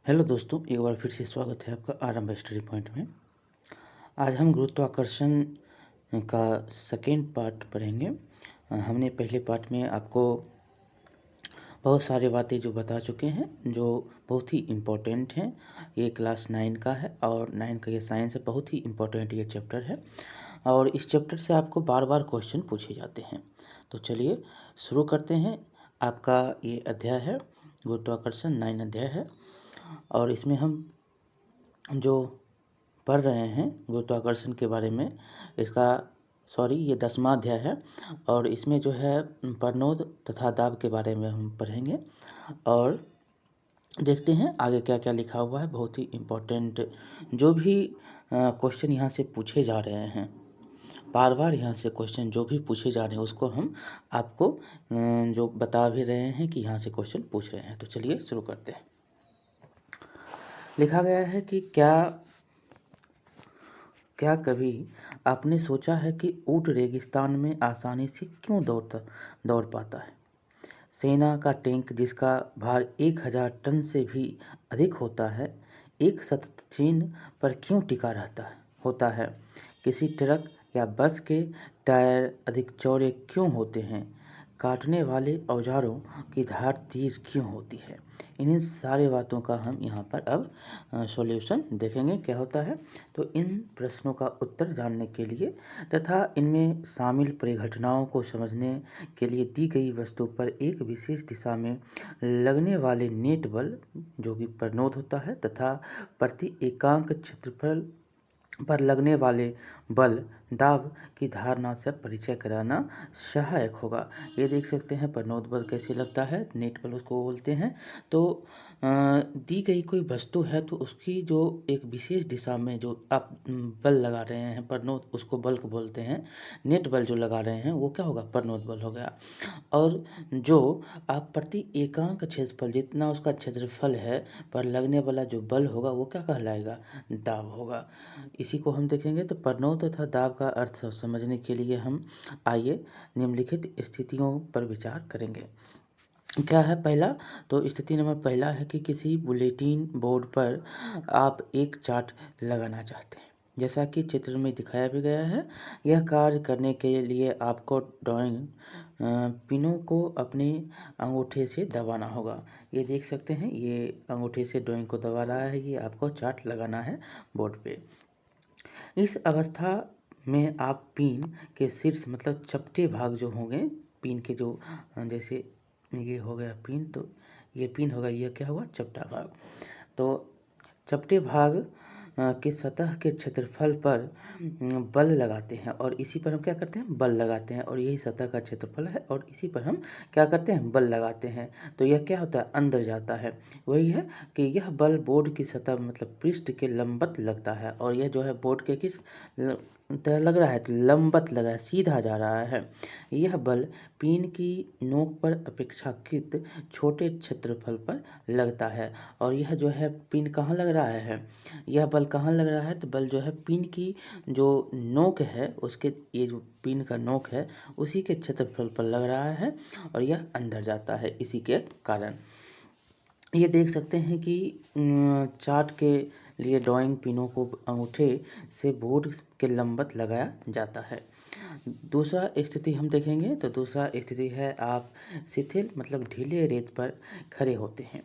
Hello दोस्तों, एक बार फिर से स्वागत है आपका आरंभ स्टडी पॉइंट में। आज हम गुरुत्वाकर्षण का सेकेंड पार्ट पढ़ेंगे। हमने पहले पार्ट में आपको बहुत सारे बातें जो बता चुके हैं, जो बहुत ही इम्पोर्टेंट हैं। ये क्लास 9 का है और 9 का ये साइंस है, बहुत ही इम्पोर्टेंट ये चैप्टर है और इस चैप्टर से आपको बार बार क्वेश्चन पूछे जाते हैं। तो चलिए शुरू करते हैं। आपका ये अध्याय है गुरुत्वाकर्षण, 9 अध्याय है और इसमें हम जो पढ़ रहे हैं गुरुत्वाकर्षण के बारे में, ये 10वां अध्याय है और इसमें जो है परनोद तथा दाब के बारे में हम पढ़ेंगे और देखते हैं आगे क्या क्या लिखा हुआ है। बहुत ही इम्पोर्टेंट जो भी क्वेश्चन यहाँ से पूछे जा रहे हैं, बार बार यहाँ से क्वेश्चन जो भी पूछे जा रहे हैं उसको हम आपको जो बता भी रहे हैं कि यहाँ से क्वेश्चन पूछ रहे हैं। तो चलिए शुरू करते हैं। लिखा गया है कि क्या कभी आपने सोचा है कि ऊंट रेगिस्तान में आसानी से क्यों दौड़ पाता है? सेना का टैंक जिसका भार 1000 टन से भी अधिक होता है, एक सतत चिन्ह पर क्यों टिका होता है? किसी ट्रक या बस के टायर अधिक चौड़े क्यों होते हैं? काटने वाले औजारों की धार तीर क्यों होती है? इन्हीं सारी बातों का हम यहाँ पर अब सॉल्यूशन देखेंगे क्या होता है। तो इन प्रश्नों का उत्तर जानने के लिए तथा इनमें शामिल परिघटनाओं को समझने के लिए दी गई वस्तु पर एक विशेष दिशा में लगने वाले नेट बल जो कि परनोद होता है तथा प्रति एकांक क्षेत्रफल पर लगने वाले बल दाब की धारणा से परिचय कराना सहायक होगा। ये देख सकते हैं परनोद बल कैसे लगता है, नेट बल उसको बोलते हैं। तो दी गई कोई वस्तु है तो उसकी जो एक विशेष दिशा में जो आप बल लगा रहे हैं परनोद, उसको बल को बोलते हैं। नेट बल जो लगा रहे हैं वो क्या होगा? परनोद बल हो गया। और जो आप प्रति एकांक क्षेत्रफल जितना उसका क्षेत्रफल है पर लगने वाला जो बल होगा वो क्या कहलाएगा? दाब होगा। इसी को हम देखेंगे। तो परनोद तथा दाब का अर्थ समझने के लिए हम आइए निम्नलिखित स्थितियों पर विचार करेंगे। क्या है पहला? तो स्थिति नंबर पहला है कि किसी बुलेटिन बोर्ड पर आप एक चार्ट लगाना चाहते हैं, जैसा कि चित्र में दिखाया भी गया है। यह कार्य करने के लिए आपको ड्राइंग पिनों को अपने अंगूठे से दबाना होगा। ये देख सकते हैं, ये अंगूठे से ड्राइंग को दबा रहा है। ये आपको चार्ट लगाना है बोर्ड पे। इस अवस्था में आप पिन के शीर्ष मतलब चपटे भाग जो होंगे, पिन के जो जैसे ये हो गया पिन, तो ये पिन होगा, ये क्या हुआ? चपटा भाग। तो चपटे भाग के सतह के क्षेत्रफल पर बल लगाते हैं और इसी पर हम क्या करते हैं? बल लगाते हैं। और यही सतह का क्षेत्रफल है और इसी पर हम क्या करते हैं? बल लगाते हैं। तो यह क्या होता है? अंदर जाता है। वही है कि यह बल बोर्ड की सतह मतलब पृष्ठ के लंबवत लगता है और यह जो है बोर्ड के किस तरह लग रहा है? तो लंबवत लग रहा है, सीधा जा रहा है। यह बल पिन की नोक पर अपेक्षाकृत छोटे क्षेत्रफल पर लगता है और यह जो है पिन कहाँ लग रहा है? यह बल कहाँ लग रहा है? तो बल जो है पिन की जो नोक है उसके, ये जो पिन का नोक है उसी के क्षेत्रफल पर लग रहा है और यह अंदर जाता है इसी के कारण। ये देख सकते हैं कि चार्ट के लिए ड्राइंग पिनों को अंगूठे से बोर्ड के लंबवत लगाया जाता है। दूसरा स्थिति हम देखेंगे। तो दूसरा स्थिति है आप शिथिल मतलब ढीले रेत पर खड़े होते हैं।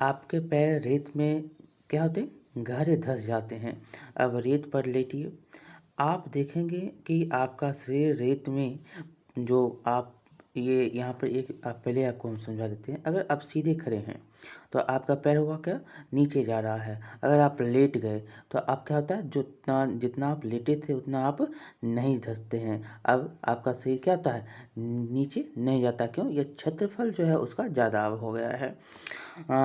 आपके पैर रेत में क्या होते हैं? गहरे धंस जाते हैं। अब रेत पर लेटिए। आप देखेंगे कि आपका शरीर रेत में जो आप ये यहाँ पर एक आप पहले आपको हम समझा देते हैं। अगर आप सीधे खड़े हैं तो आपका पैर हुआ क्या? नीचे जा रहा है। अगर आप लेट गए तो आप क्या होता है? जितना जितना आप लेटे थे उतना आप नहीं धंसते हैं। अब आपका शरीर क्या होता है? नीचे नहीं जाता। क्यों? ये क्षेत्रफल जो है उसका ज़्यादा अब हो गया है।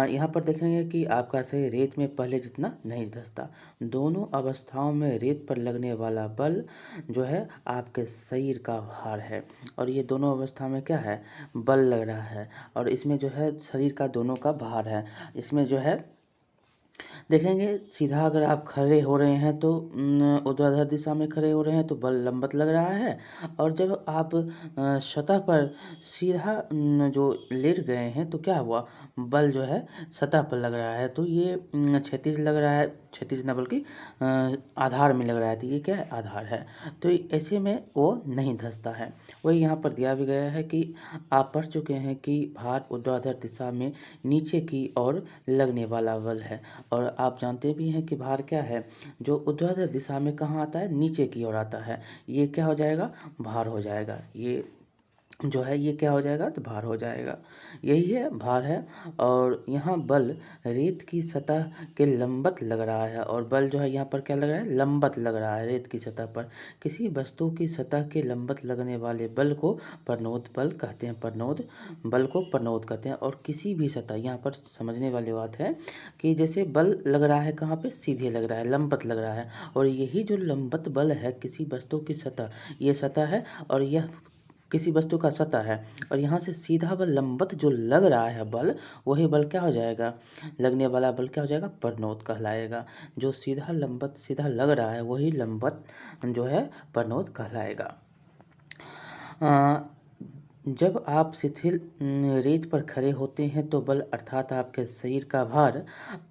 यहाँ पर देखेंगे कि आपका शरीर रेत में पहले जितना नहीं धंसता। दोनों अवस्थाओं में रेत पर लगने वाला बल जो है आपके शरीर का भार है और ये दोनों अवस्था में क्या है? बल लग रहा है और इसमें जो है शरीर का दोनों का भार है। इसमें जो है देखेंगे सीधा अगर आप खड़े हो रहे हैं तो ऊर्ध्वाधर दिशा में खड़े हो रहे हैं तो बल लंबवत लग रहा है, और जब आप सतह पर सीधा जो लेट गए हैं तो क्या हुआ, बल जो है सतह पर लग रहा है, तो ये क्षैतिज लग रहा है, क्षैतिज न बल्कि आधार में लग रहा है, तो ये क्या है, आधार है। तो ऐसे में वो नहीं धंसता है। वही यहाँ पर दिया भी गया है कि आप पढ़ चुके हैं कि भार ऊर्ध्वाधर दिशा में नीचे की ओर लगने वाला बल है, और आप जानते भी हैं कि भार क्या है, जो ऊर्ध्वाधर दिशा में कहाँ आता है, नीचे की ओर आता है, ये क्या हो जाएगा, भार हो जाएगा। ये जो है ये क्या हो जाएगा, तो भार हो जाएगा। यही है भार है। और यहाँ बल रेत की सतह के लंबवत लग रहा है, और बल जो है यहाँ पर क्या लग रहा है, लंबवत लग रहा है रेत की सतह पर। किसी वस्तु की सतह के लंबवत लगने वाले बल को प्रणोद बल कहते हैं, प्रणोद बल को प्रणोद कहते हैं। और किसी भी सतह, यहाँ पर समझने वाली बात है कि जैसे बल लग रहा है कहाँ पे, सीधे लग रहा है, लंबवत लग रहा है, और यही जो लंबवत बल है किसी वस्तु की सतह, ये सतह है और यह किसी वस्तु का सतह है, और यहाँ से सीधा बल लंबवत जो लग रहा है बल, वही बल क्या हो जाएगा, लगने वाला बल क्या हो जाएगा, प्रणोद कहलाएगा। जो सीधा लंबवत सीधा लग रहा है वही लंबवत जो है प्रणोद कहलाएगा। जब आप शिथिल रेत पर खड़े होते हैं तो बल अर्थात आपके शरीर का भार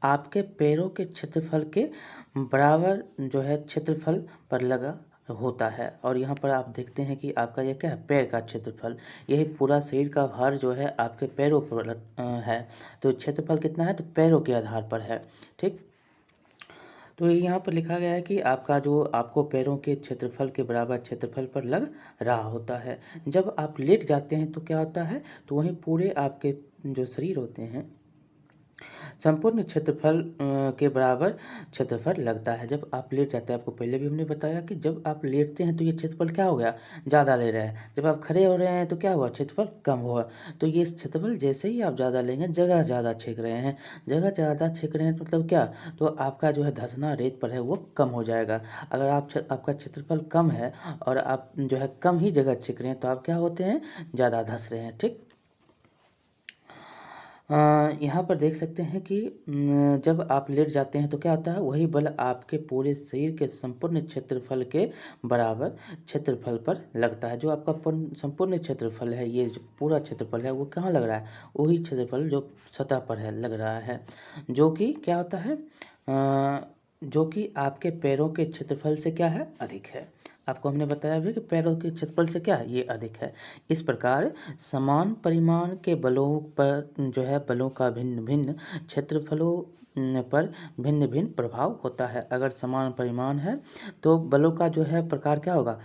आपके पैरों के क्षेत्रफल के बराबर जो है क्षेत्रफल पर लगा होता है। और यहाँ पर आप देखते हैं कि आपका ये क्या है, पैर का क्षेत्रफल, यही पूरा शरीर का भार जो है आपके पैरों पर है। तो क्षेत्रफल कितना है, तो पैरों के आधार पर है। ठीक, तो ये यहाँ पर लिखा गया है कि आपका जो आपको पैरों के क्षेत्रफल के बराबर क्षेत्रफल पर लग रहा होता है। जब आप लेट जाते हैं तो क्या होता है, तो वहीं पूरे आपके जो शरीर होते हैं संपूर्ण क्षेत्रफल के बराबर क्षेत्रफल लगता है। जब आप लेट जाते हैं, आपको पहले भी हमने बताया कि जब आप लेटते हैं तो ये क्षेत्रफल क्या हो गया, ज़्यादा ले रहा है। जब आप खड़े हो रहे हैं तो क्या हुआ, क्षेत्रफल कम हुआ। तो ये क्षेत्रफल जैसे ही आप ज़्यादा लेंगे, जगह ज़्यादा छेक रहे हैं, जगह ज़्यादा छेक रहे हैं, तो मतलब क्या, तो आपका जो है धंसना रेत पर है वो कम हो जाएगा। अगर आपका क्षेत्रफल कम है और आप जो है कम ही जगह छेक रहे हैं तो आप क्या होते हैं, ज़्यादा धंस रहे हैं। ठीक, यहाँ पर देख सकते हैं कि जब आप लेट जाते हैं तो क्या होता है, वही बल आपके पूरे शरीर के संपूर्ण क्षेत्रफल के बराबर क्षेत्रफल पर लगता है। जो आपका संपूर्ण क्षेत्रफल है, ये जो पूरा क्षेत्रफल है वो कहाँ लग रहा है, वही क्षेत्रफल जो सतह पर है लग रहा है, जो कि क्या होता है, जो कि आपके पैरों के क्षेत्रफल से क्या है, अधिक है। आपको हमने बताया भी कि पैरों के क्षेत्रफल से क्या है, ये अधिक है। इस प्रकार समान परिमाण के बलों पर जो है बलों का भिन्न भिन्न क्षेत्रफलों पर भिन्न भिन्न प्रभाव होता है। अगर समान परिमाण है तो बलों का जो है प्रकार क्या होगा,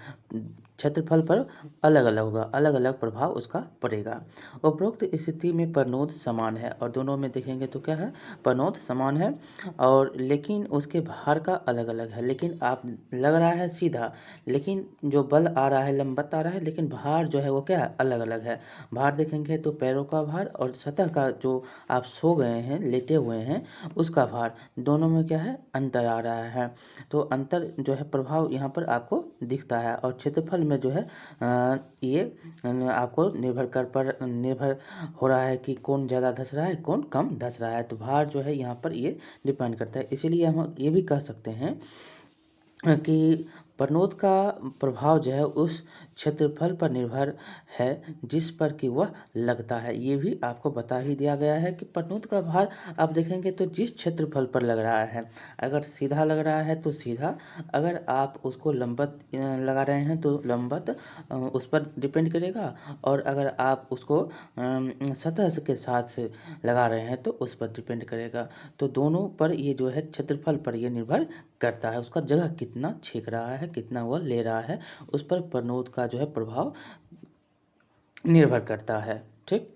क्षेत्रफल पर अलग अलग होगा, अलग अलग प्रभाव उसका पड़ेगा। उपरोक्त स्थिति में प्रणोद समान है, और दोनों में देखेंगे तो क्या है, प्रणोद समान है, और लेकिन उसके भार का अलग अलग है। लेकिन आप लग रहा है सीधा, लेकिन जो बल आ रहा है लंबवत आ रहा है, लेकिन भार जो है वो क्या है, अलग अलग है। भार देखेंगे तो पैरों का भार और सतह का जो आप सो गए हैं, लेटे हुए हैं, उसका भार, दोनों में क्या है, अंतर आ रहा है। तो अंतर जो है प्रभाव यहाँ पर आपको दिखता है, और क्षेत्रफल में जो है ये आपको निर्भर हो रहा है कि कौन ज़्यादा धंस रहा है, कौन कम धंस रहा है। तो भार जो है यहाँ पर ये डिपेंड करता है। इसीलिए हम ये भी कह सकते हैं कि प्रणोद का प्रभाव जो है उस क्षेत्रफल पर निर्भर है जिस पर कि वह लगता है। ये भी आपको बता ही दिया गया है कि प्रणोद का भार आप देखेंगे तो जिस क्षेत्रफल पर लग रहा है, अगर सीधा लग रहा है तो सीधा, अगर आप उसको लंबवत लगा रहे हैं तो लंबवत उस पर डिपेंड करेगा, और अगर आप उसको सतह के साथ से लगा रहे हैं तो उस पर डिपेंड करेगा। तो दोनों पर ये जो है क्षेत्रफल पर ये निर्भर करता है, उसका जगह कितना छेक रहा है, कितना वह ले रहा है, उस पर प्रणोद का जो है प्रभाव निर्भर करता है। ठीक,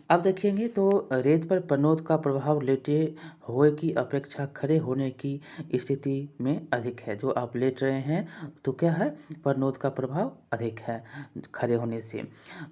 अब देखेंगे तो रेत पर प्रणोद का प्रभाव लेटे हुए की अपेक्षा खड़े होने की स्थिति में अधिक है। जो आप लेट रहे हैं तो क्या है, प्रणोद का प्रभाव अधिक है खड़े होने से।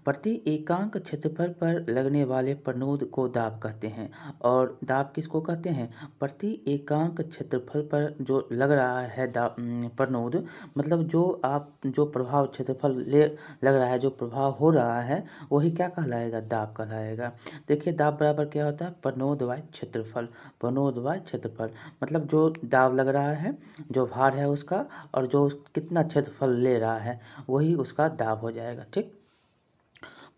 प्रति एकांक क्षेत्रफल पर लगने वाले प्रणोद को दाब कहते हैं। और दाब किसको कहते हैं, प्रति एकांक क्षेत्रफल पर जो लग रहा है प्रणोद, मतलब जो आप जो प्रभाव क्षेत्रफल ले लग रहा है, जो प्रभाव हो रहा है, वही क्या कहलाएगा, दाब कहलाएगा। जाएगा। देखिए दाब बराबर क्या होता है, प्रनोद बाय क्षेत्रफल। प्रनोद बाय क्षेत्रफल मतलब जो दाब लग रहा है, जो भार है उसका, और जो कितना क्षेत्रफल ले रहा है वही उसका दाब हो जाएगा। ठीक,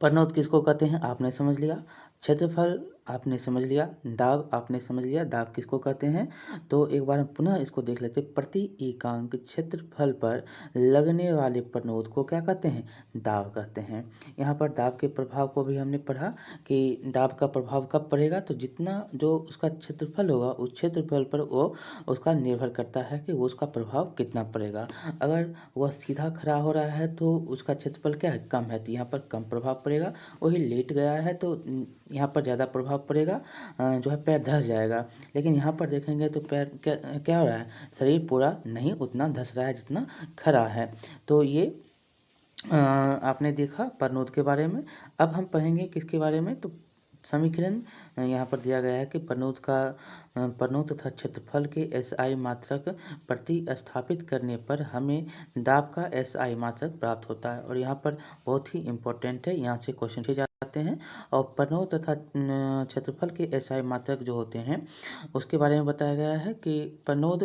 प्रनोद किसको कहते हैं आपने समझ लिया, क्षेत्रफल आपने समझ लिया, दाब आपने समझ लिया, दाब किसको कहते हैं। तो एक बार हम पुनः इसको देख लेते हैं। प्रति एकांक क्षेत्रफल पर लगने वाले प्रनोद को क्या कहते हैं, दाब कहते हैं। यहाँ पर दाब के प्रभाव को भी हमने पढ़ा कि दाब का प्रभाव कब पड़ेगा, तो जितना जो उसका क्षेत्रफल होगा उस क्षेत्रफल पर वो उसका निर्भर करता है कि वो उसका प्रभाव कितना पड़ेगा। अगर वह सीधा खड़ा हो रहा है तो उसका क्षेत्रफल क्या है, कम है, तो यहाँ पर कम प्रभाव पड़ेगा। वही लेट गया है तो यहाँ पर ज़्यादा प्रभाव पड़ेगा, जो है पैर धंस जाएगा। लेकिन यहाँ पर देखेंगे तो पैर क्या क्या हो रहा है, शरीर पूरा नहीं उतना धंस रहा है जितना खड़ा है। तो ये आपने देखा प्रनोद के बारे में। अब हम पढ़ेंगे किसके बारे में, तो समीकरण यहाँ पर दिया गया है कि प्रनोद तथा क्षेत्रफल के एसआई मात्रक प्रतिस्थापित करने पर हमें दाब का एसआई मात्रक प्राप्त होता है। और यहाँ पर बहुत ही इम्पोर्टेंट है, यहाँ से क्वेश्चन पूछे जाते हैं। और प्रनोद तथा क्षेत्रफल के एसआई मात्रक जो होते हैं उसके बारे में बताया गया है कि प्रनोद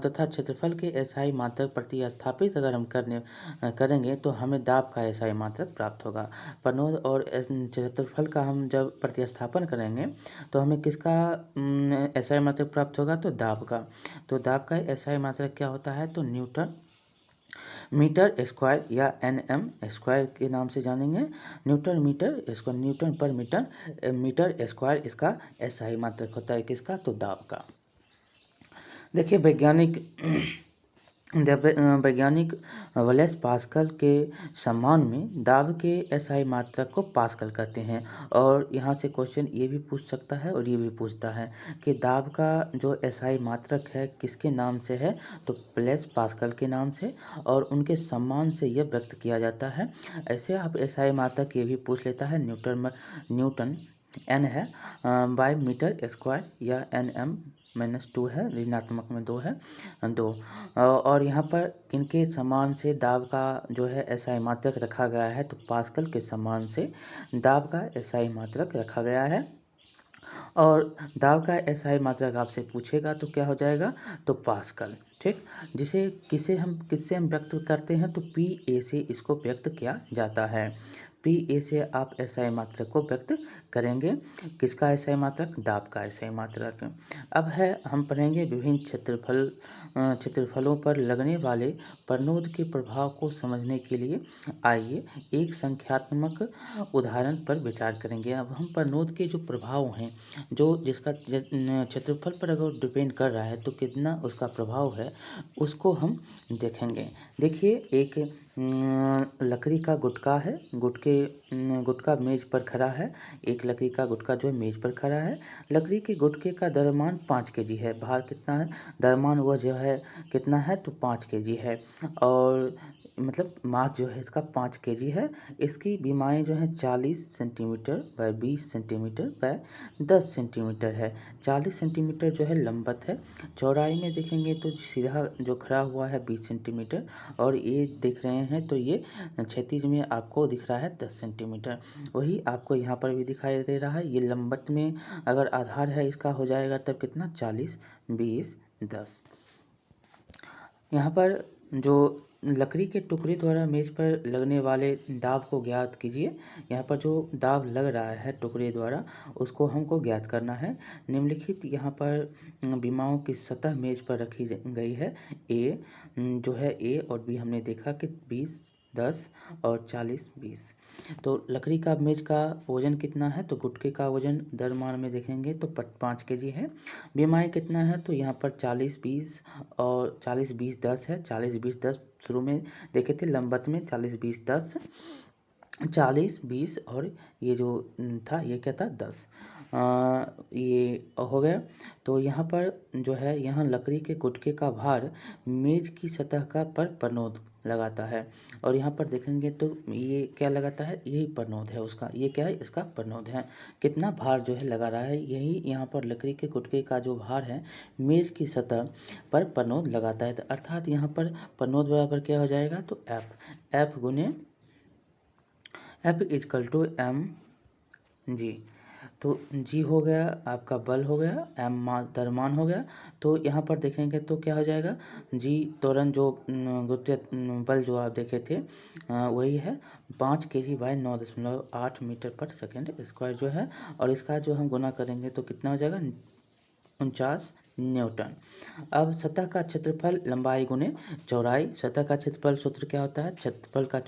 तथा क्षेत्रफल के एसआई मात्रक प्रतिस्थापित अगर हम करेंगे तो हमें दाब का एसआई मात्रक प्राप्त होगा। प्रनोद और क्षेत्रफल का हम जब प्रतिस्थापन करेंगे तो हमें किसका एसआई मात्रक प्राप्त होगा, तो दाब का। तो दाब का एसआई मात्रक क्या होता है, तो न्यूटन मीटर स्क्वायर या एनएम स्क्वायर के नाम से जानेंगे। न्यूटन मीटर स्क्वायर, न्यूटन पर मीटर मीटर स्क्वायर इसका एसआई मात्रक होता है, किसका, तो दाब का। देखिए वैज्ञानिक वलेस पास्कल के सम्मान में दाब के एसआई मात्रक को पास्कल कहते हैं। और यहाँ से क्वेश्चन ये भी पूछ सकता है और ये भी पूछता है कि दाब का जो एसआई मात्रक है किसके नाम से है, तो वलेस पास्कल के नाम से, और उनके सम्मान से यह व्यक्त किया जाता है। ऐसे आप एसआई मात्रक ये भी पूछ लेता है, न्यूटन एन है बाय मीटर स्क्वायर, या एन -2 है, ऋणात्मक में 2 है, 2। और यहाँ पर किनके समान से दाब का जो है एसआई मात्रक रखा गया है, तो पास्कल के समान से दाब का एसआई मात्रक रखा गया है। और दाब का एसआई मात्रक आपसे पूछेगा तो क्या हो जाएगा, तो पास्कल। ठीक, किससे हम व्यक्त करते हैं, तो पी ए से इसको व्यक्त किया जाता है। पी ए से आप एसआई मात्रक को व्यक्त करेंगे, किसका एसआई मात्रक, दाब का एसआई मात्रक। अब है हम पढ़ेंगे विभिन्न क्षेत्रफलों पर लगने वाले प्रनोद के प्रभाव को समझने के लिए आइए एक संख्यात्मक उदाहरण पर विचार करेंगे। अब हम प्रनोद के जो प्रभाव हैं, जो जिसका क्षेत्रफल पर अगर डिपेंड कर रहा है तो कितना उसका प्रभाव है उसको हम देखेंगे। देखिए एक लकड़ी का गुटका है, गुटका मेज पर खड़ा है। एक लकड़ी का गुटका जो है मेज पर खड़ा है। लकड़ी के गुटके का द्रव्यमान 5 केजी है। भार कितना है, द्रव्यमान वह जो है कितना है, तो 5 केजी है। और मतलब मास जो है इसका 5 केजी है। इसकी बीमाएँ जो है 40 centimetre bye 20 centimetre bye 10 centimetre है। 40 सेंटीमीटर जो है लंबत है। चौड़ाई में देखेंगे तो सीधा जो खड़ा हुआ है 20 सेंटीमीटर, और ये देख रहे हैं तो ये क्षैतिज में आपको दिख रहा है 10 सेंटीमीटर। वही आपको यहाँ पर भी दिखाई दे रहा है। ये लंबत में अगर आधार है इसका हो जाएगा तब कितना, 40 20 10। यहाँ पर जो लकड़ी के टुकड़े द्वारा मेज पर लगने वाले दाब को ज्ञात कीजिए। यहाँ पर जो दाब लग रहा है टुकड़े द्वारा उसको हमको ज्ञात करना है। निम्नलिखित यहाँ पर विमाओं की सतह मेज पर रखी गई है। ए जो है ए और बी हमने देखा कि 20 10 और 40 20। तो लकड़ी का मेज का वजन कितना है, तो गुटके का वजन द्रव्यमान में देखेंगे तो 5 केजी है। बीमाएँ कितना है, तो यहाँ पर 40 20 और 40 20 10 है। 40 20 10 शुरू में देखे थे लंबत में 40 20 10, 40 20 और ये जो था ये क्या था 10। ये हो गया। तो यहाँ पर जो है यहाँ लकड़ी के गुटके का भार मेज की सतह का पर प्रनोद लगाता है। और यहाँ पर देखेंगे तो ये क्या लगाता है, यही प्रनोद है उसका, ये क्या है, इसका प्रनोद है। कितना भार जो है लगा रहा है, यही यहाँ पर लकड़ी के गुटके का जो भार है मेज की सतह पर प्रनोद लगाता है। तो अर्थात यहाँ पर प्रनोद बराबर क्या हो जाएगा, तो एफ गुने F is equal to M G. तो जी हो गया, आपका बल हो गया, एम द्रव्यमान हो गया। तो यहाँ पर देखेंगे तो क्या हो जाएगा, जी त्वरण जो गुरुत्वीय बल जो आप देखे थे वही है 5 kg बाय 9.8 मीटर पर सेकेंड स्क्वायर जो है। और इसका जो हम गुना करेंगे तो कितना हो जाएगा, 49 न्यूटन। अब सतह का क्षेत्रफल लंबाई गुने चौड़ाई। सतह का क्षेत्रफल सूत्र क्या होता है, क्षेत्रफल का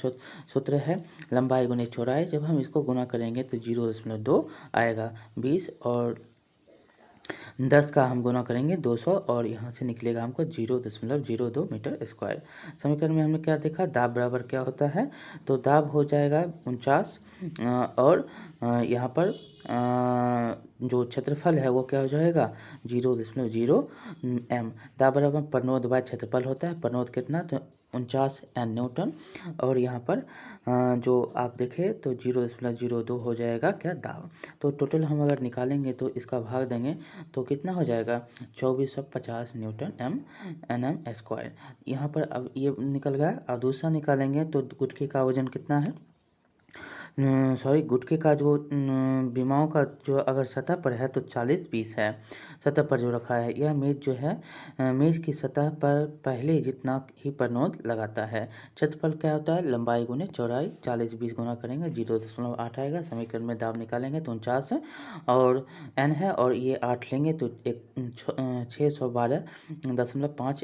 सूत्र है लंबाई गुने चौड़ाई। जब हम इसको गुना करेंगे तो 0.2 आएगा 20, और 10 का हम गुना करेंगे 200, और यहाँ से निकलेगा हमको 0.02 मीटर स्क्वायर। समीकरण में हमने क्या देखा, दाब बराबर क्या होता है, तो दाब हो जाएगा 49, और यहाँ पर जो क्षेत्रफल है वो क्या हो जाएगा 0.0 m। दाब बराबर परनोद बाय क्षेत्रफल होता है। परनोद कितना, तो 49 न्यूटन। और यहाँ पर जो आप देखें तो 0.02 हो जाएगा क्या, दाब। तो टोटल हम अगर निकालेंगे तो इसका भाग देंगे तो कितना हो जाएगा 2450 न्यूटन एन एम स्क्वायर। यहाँ पर अब ये निकल गया। अब दूसरा निकालेंगे तो गुटके का वजन कितना है, सॉरी गुटके का जो विमाओं का जो अगर सतह पर है तो 40-20 है। सतह पर जो रखा है यह मेज जो है मेज की सतह पर पहले जितना ही परनोद लगाता है। क्षेत्रफल क्या होता है, लंबाई गुने चौड़ाई। 40-20 गुना करेंगे 0.8 आएगा। समीकरण में दाब निकालेंगे तो 49 है, और n है, और ये 8 लेंगे तो 612.5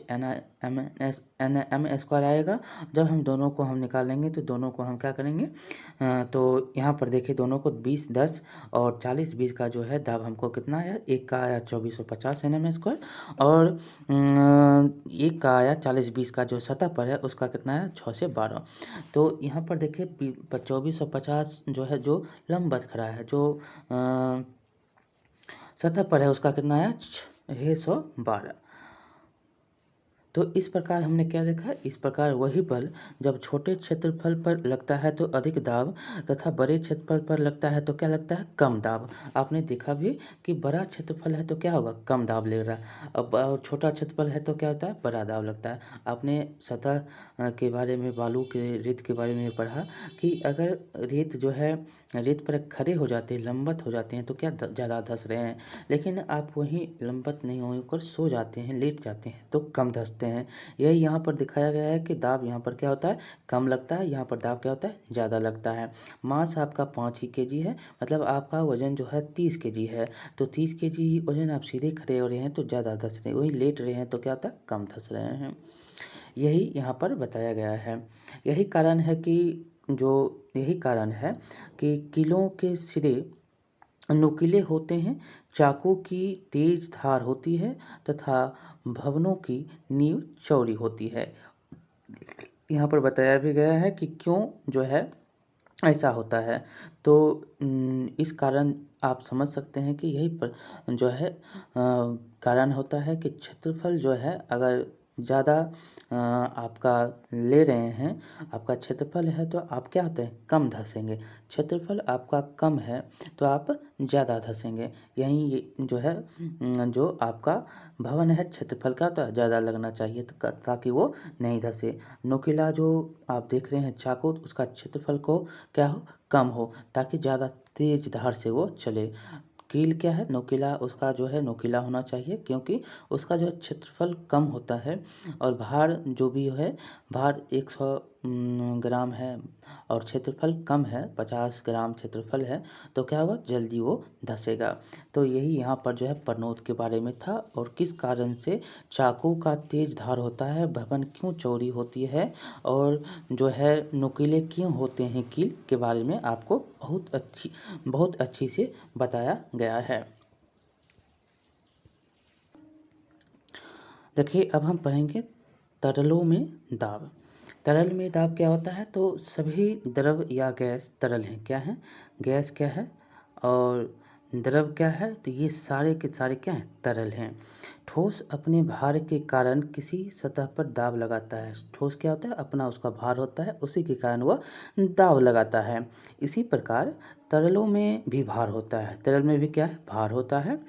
एन एम स्क्वायर आएगा। जब हम दोनों को हम निकालेंगे तो दोनों को हम क्या करेंगे, तो यहाँ पर देखिए दोनों को 20-10 और 40-20 का जो है दाब हमको कितना आया, एक का आया 2450 एन स्क्वायर, और एक का आया 40-20 का जो सतह पर है उसका कितना है 6 से 12। तो यहाँ पर देखिए 2450 जो है जो लंबवत खड़ा है, जो सतह पर है उसका कितना आया 612। तो इस प्रकार हमने क्या देखा, इस प्रकार वही बल जब छोटे क्षेत्रफल पर लगता है तो अधिक दाब, तथा बड़े क्षेत्रफल पर लगता है तो क्या लगता है, कम दाब। आपने देखा भी कि बड़ा क्षेत्रफल है तो क्या होगा, कम दाब ले रहा है। अब छोटा क्षेत्रफल है तो क्या होता है, बड़ा दाब लगता है। आपने सतह के बारे में, बालू के, रेत के बारे में पढ़ा कि अगर रेत जो है रेत पर खड़े हो जाते हैं, लंबवत हो जाते हैं तो क्या ज़्यादा धंस रहे हैं, लेकिन आप वहीं लंबवत नहीं होकर सो जाते हैं, लेट जाते हैं तो कम धंसते हैं। यही यहाँ पर दिखाया गया है कि दाब यहाँ पर क्या होता है, कम लगता है, यहाँ पर दाब क्या होता है, ज़्यादा लगता है। मास आपका 5 ही kg है, मतलब आपका वजन जो है 30 kg है। तो 30 kg वजन आप सीधे खड़े हो रहे हैं तो ज़्यादा धंस रहे हैं, वही लेट रहे हैं तो क्या होता है, कम धंस रहे हैं। यही यहाँ पर बताया गया है। यही कारण है कि कीलों के सिरे नुकीले होते हैं, चाकू की तेज धार होती है, तथा भवनों की नींव चौड़ी होती है। यहाँ पर बताया भी गया है कि क्यों जो है ऐसा होता है। तो इस कारण आप समझ सकते हैं कि यही पर जो है कारण होता है कि क्षेत्रफल जो है अगर ज़्यादा आपका ले रहे हैं, आपका क्षेत्रफल है तो आप क्या होते हैं, कम धंसेंगे। क्षेत्रफल आपका कम है तो आप ज़्यादा धंसेंगे। यही ये जो है जो आपका भवन है, क्षेत्रफल का तो ज़्यादा लगना चाहिए ताकि वो नहीं धंसे। नुकीला जो आप देख रहे हैं चाकू, उसका क्षेत्रफल को क्या हो, कम हो, ताकि ज़्यादा तेज धार से वो चले। कील क्या है, नुकीला, उसका जो है नुकीला होना चाहिए क्योंकि उसका जो क्षेत्रफल कम होता है, और भार जो भी है, भार 100 ग्राम है और क्षेत्रफल कम है, 50 ग्राम क्षेत्रफल है, तो क्या होगा, जल्दी वो धंसेगा। तो यही यहाँ पर जो है परनोद के बारे में था, और किस कारण से चाकू का तेज धार होता है, भवन क्यों चौड़ी होती है, और जो है नुकीले क्यों होते हैं कील के बारे में आपको बहुत अच्छी से बताया गया है। देखिए अब हम पढ़ेंगे तरलों में दाब। तरल में दाब क्या होता है, तो सभी द्रव या गैस तरल हैं, क्या है, गैस क्या है और द्रव क्या है, तो ये सारे के सारे क्या हैं, तरल हैं। ठोस अपने भार के कारण किसी सतह पर दाब लगाता है। ठोस क्या होता है, अपना उसका भार होता है, उसी के कारण वह दाब लगाता है। इसी प्रकार तरलों में भी भार होता है, तरल में भी क्या है, भार होता है।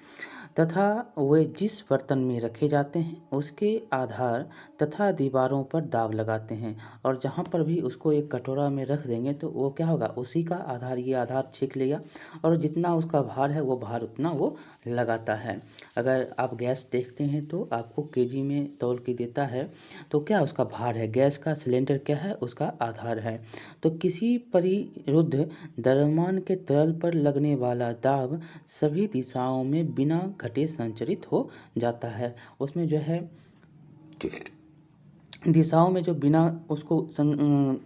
तथा वे जिस बर्तन में रखे जाते हैं उसके आधार तथा दीवारों पर दाब लगाते हैं, और जहाँ पर भी उसको एक कटोरा में रख देंगे तो वो क्या होगा, उसी का आधार ये आधार छीक लेगा, और जितना उसका भार है वो भार उतना वो लगाता है। अगर आप गैस देखते हैं तो आपको केजी में तौल के देता है, तो क्या उसका भार है, गैस का सिलेंडर क्या है, उसका आधार है। तो किसी परिरुद्ध द्रव्यमान के तरल पर लगने वाला दाब सभी दिशाओं में बिना घटे संचरित हो जाता है। उसमें जो है दिशाओं में जो बिना उसको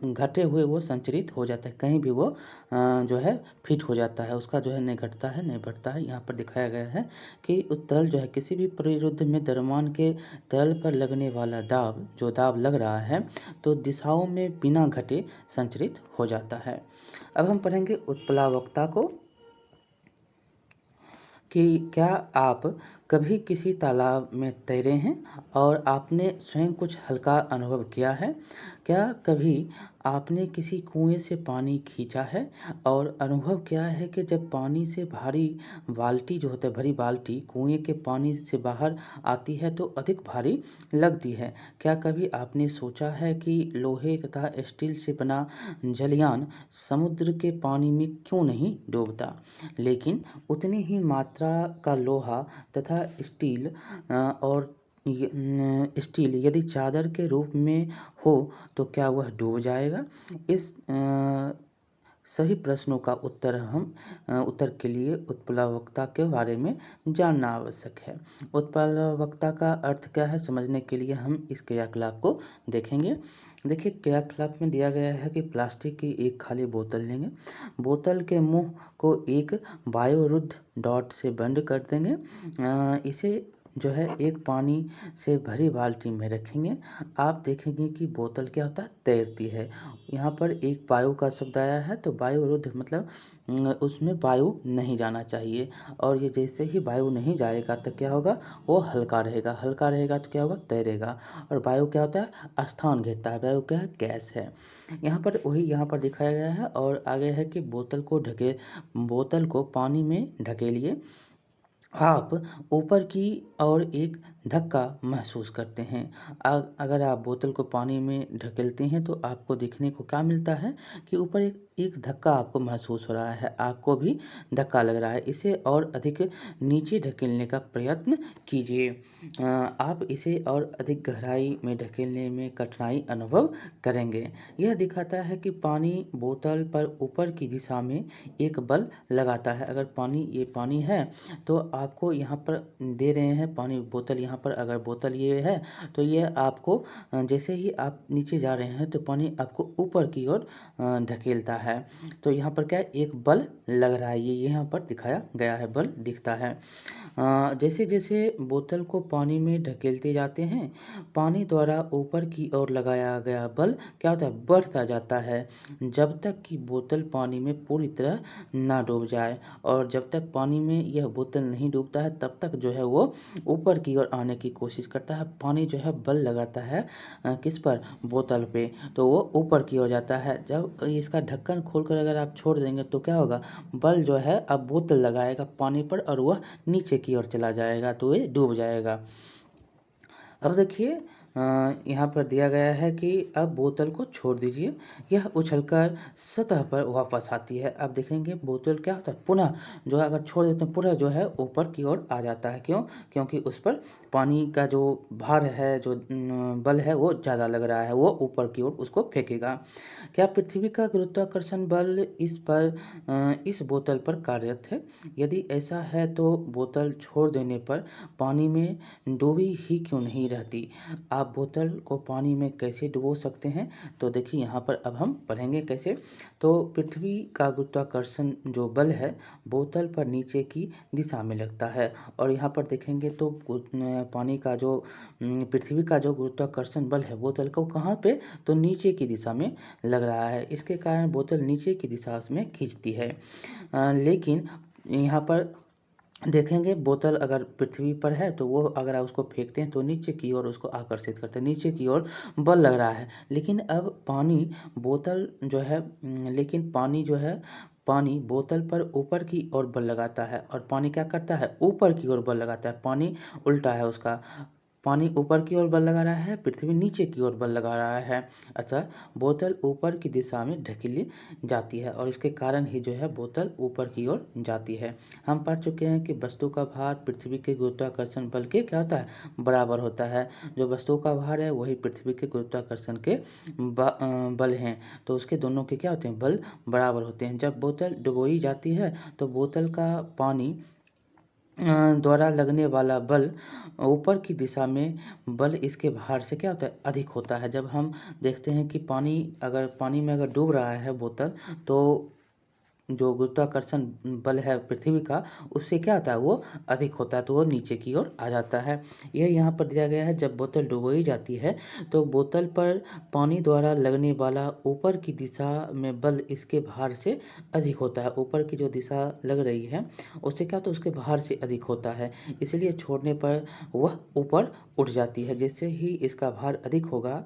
घटे हुए वो संचरित हो जाता है, कहीं भी वो जो है फिट हो जाता है, उसका जो है नहीं घटता है नहीं बढ़ता है। यहाँ पर दिखाया गया है कि उस तरल जो है किसी भी परिरुद्ध में द्रव्यमान के तरल पर लगने वाला दाब, जो दाब लग रहा है, तो दिशाओं में बिना घटे संचरित हो जाता है। अब हम पढ़ेंगे उत्प्लावकता को, कि क्या आप कभी किसी तालाब में तैरे हैं और आपने स्वयं कुछ हल्का अनुभव किया है? क्या कभी आपने किसी कुएं से पानी खींचा है और अनुभव किया है कि जब पानी से भारी बाल्टी जो होता है, भरी बाल्टी कुएं के पानी से बाहर आती है तो अधिक भारी लगती है? क्या कभी आपने सोचा है कि लोहे तथा स्टील से बना जलयान समुद्र के पानी में क्यों नहीं डूबता, लेकिन उतनी ही मात्रा का लोहा तथा स्टील और स्टील यदि चादर के रूप में हो तो क्या वह डूब जाएगा? इस सभी प्रश्नों का उत्तर के लिए उत्प्लावकता के बारे में जानना आवश्यक है। उत्प्लावकता का अर्थ क्या है समझने के लिए हम इस क्रियाकलाप को देखेंगे। देखिए, क्रियाकलाप में दिया गया है कि प्लास्टिक की एक खाली बोतल लेंगे, बोतल के मुंह को एक बायोरुद्ध डॉट से बंद कर देंगे, इसे जो है एक पानी से भरी बाल्टी में रखेंगे। आप देखेंगे कि बोतल क्या होता है, तैरती है। यहाँ पर एक वायु का शब्द आया है, तो वायुरुद्ध मतलब उसमें वायु नहीं जाना चाहिए, और ये जैसे ही वायु नहीं जाएगा तो क्या होगा, वो हल्का रहेगा, हल्का रहेगा तो क्या होगा, तैरेगा। और वायु क्या होता है, स्थान घेरता है, वायु क्या है, गैस है। यहाँ पर वही यहाँ पर दिखाया गया है, और आगे है कि बोतल को पानी में ढकेलिए। आप ऊपर की ओर एक धक्का महसूस करते हैं। अगर आप बोतल को पानी में ढकेलते हैं तो आपको देखने को क्या मिलता है कि ऊपर एक धक्का आपको महसूस हो रहा है, आपको भी धक्का लग रहा है। इसे और अधिक नीचे ढकेलने का प्रयत्न कीजिए। आप इसे और अधिक गहराई में ढकेलने में कठिनाई अनुभव करेंगे। यह दिखाता है कि पानी बोतल पर ऊपर की दिशा में एक बल लगाता है। अगर ये पानी है तो आपको यहाँ पर दे रहे हैं पानी, बोतल यहाँ पर अगर बोतल ये है तो ये आपको जैसे ही आप नीचे जा रहे हैं तो पानी आपको ऊपर की ओर ढकेलता है। तो यहाँ पर क्या है, एक बल लग रहा है, ये यहाँ पर दिखाया गया है, बल दिखता है। जैसे जैसे बोतल को पानी में ढकेलते जाते हैं, पानी द्वारा ऊपर की ओर लगाया गया बल क्या होता है, बढ़ता जाता है, जब तक कि बोतल पानी में पूरी तरह ना डूब जाए। और जब तक पानी में यह बोतल नहीं डूबता है तब तक जो है वो ऊपर की ओर आने की कोशिश करता है। पानी जो है बल लगाता है किस पर, बोतल पे, तो वो ऊपर की ओर जाता है। जब इसका ढक्कन खोलकर अगर आप छोड़ देंगे तो क्या होगा, बल जो है अब बोतल लगाएगा पानी पर और वह नीचे की ओर चला जाएगा, तो ये डूब जाएगा। अब देखिए, यहाँ पर दिया गया है कि अब बोतल को छोड़ दीजिए, यह उछलकर सतह पर वापस आती है। अब देखेंगे बोतल क्या होता है, पुनः जो है अगर छोड़ देते हैं पुनः जो है ऊपर की ओर आ जाता है। क्यों? क्योंकि उस पर पानी का जो भार है, जो बल है वो ज़्यादा लग रहा है, वो ऊपर की ओर उसको फेंकेगा। क्या पृथ्वी का गुरुत्वाकर्षण बल इस बोतल पर कार्यरत है? यदि ऐसा है तो बोतल छोड़ देने पर पानी में डूबी ही क्यों नहीं रहती? आप बोतल को पानी में कैसे डुबो सकते हैं? तो देखिए, यहाँ पर अब हम पढ़ेंगे कैसे। तो पृथ्वी का गुरुत्वाकर्षण जो बल है बोतल पर नीचे की दिशा में लगता है, और यहाँ पर देखेंगे तो पानी का जो पृथ्वी का जो गुरुत्वाकर्षण बल है बोतल को कहाँ पे, तो नीचे की दिशा में लग रहा है। इसके कारण बोतल नीचे की दिशा में खींचती है। लेकिन यहाँ पर देखेंगे बोतल अगर पृथ्वी पर है तो वो अगर आप उसको फेंकते हैं तो नीचे की ओर उसको आकर्षित करते हैं, नीचे की ओर बल लग रहा है। लेकिन अब पानी बोतल जो है लेकिन पानी जो है पानी बोतल पर ऊपर की ओर बल लगाता है और पानी क्या करता है, ऊपर की ओर बल लगाता है। पानी उल्टा है उसका, पानी ऊपर की ओर बल लगा रहा है, पृथ्वी नीचे की ओर बल लगा रहा है। अतः बोतल ऊपर की दिशा में ढकेली जाती है और इसके कारण ही जो है बोतल ऊपर की ओर जाती है। हम पढ़ चुके हैं कि वस्तु का भार पृथ्वी के गुरुत्वाकर्षण बल के क्या होता है, बराबर होता है। जो वस्तु का भार है वही पृथ्वी के गुरुत्वाकर्षण के बल हैं, तो उसके दोनों के क्या होते हैं, बल बराबर होते हैं। जब बोतल डुबोई जाती है तो बोतल का पानी द्वारा लगने वाला बल ऊपर की दिशा में बल इसके भार से क्या होता है, अधिक होता है। जब हम देखते हैं कि पानी में अगर डूब रहा है बोतल, तो जो गुरुत्वाकर्षण बल है पृथ्वी का, उससे क्या होता है, वो अधिक होता है, तो वो नीचे की ओर आ जाता है। यह यहाँ पर दिया गया है, जब बोतल डुबोई जाती है तो बोतल पर पानी द्वारा लगने वाला ऊपर की दिशा में बल इसके भार से अधिक होता है। ऊपर की जो दिशा लग रही है उससे क्या होता है, उसके भार से अधिक होता है, इसलिए छोड़ने पर वह ऊपर उठ जाती है। जैसे ही इसका भार अधिक होगा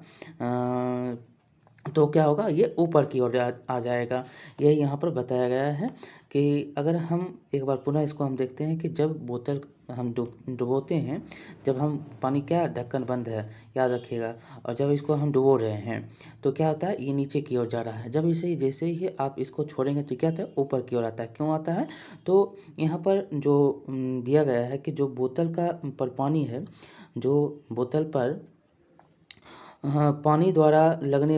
तो क्या होगा, ये ऊपर की ओर आ जाएगा। यही यहाँ पर बताया गया है कि अगर हम एक बार पुनः इसको हम देखते हैं कि जब बोतल हम डुबोते हैं, जब हम पानी क्या ढक्कन बंद है, याद रखिएगा, और जब इसको हम डुबो रहे हैं तो क्या होता है, ये नीचे की ओर जा रहा है। जब इसे जैसे ही आप इसको छोड़ेंगे तो क्या होता है, ऊपर की ओर आता है। क्यों आता है, तो यहाँ पर जो दिया गया है कि जो बोतल का पर पानी है, जो बोतल पर हाँ, पानी द्वारा लगने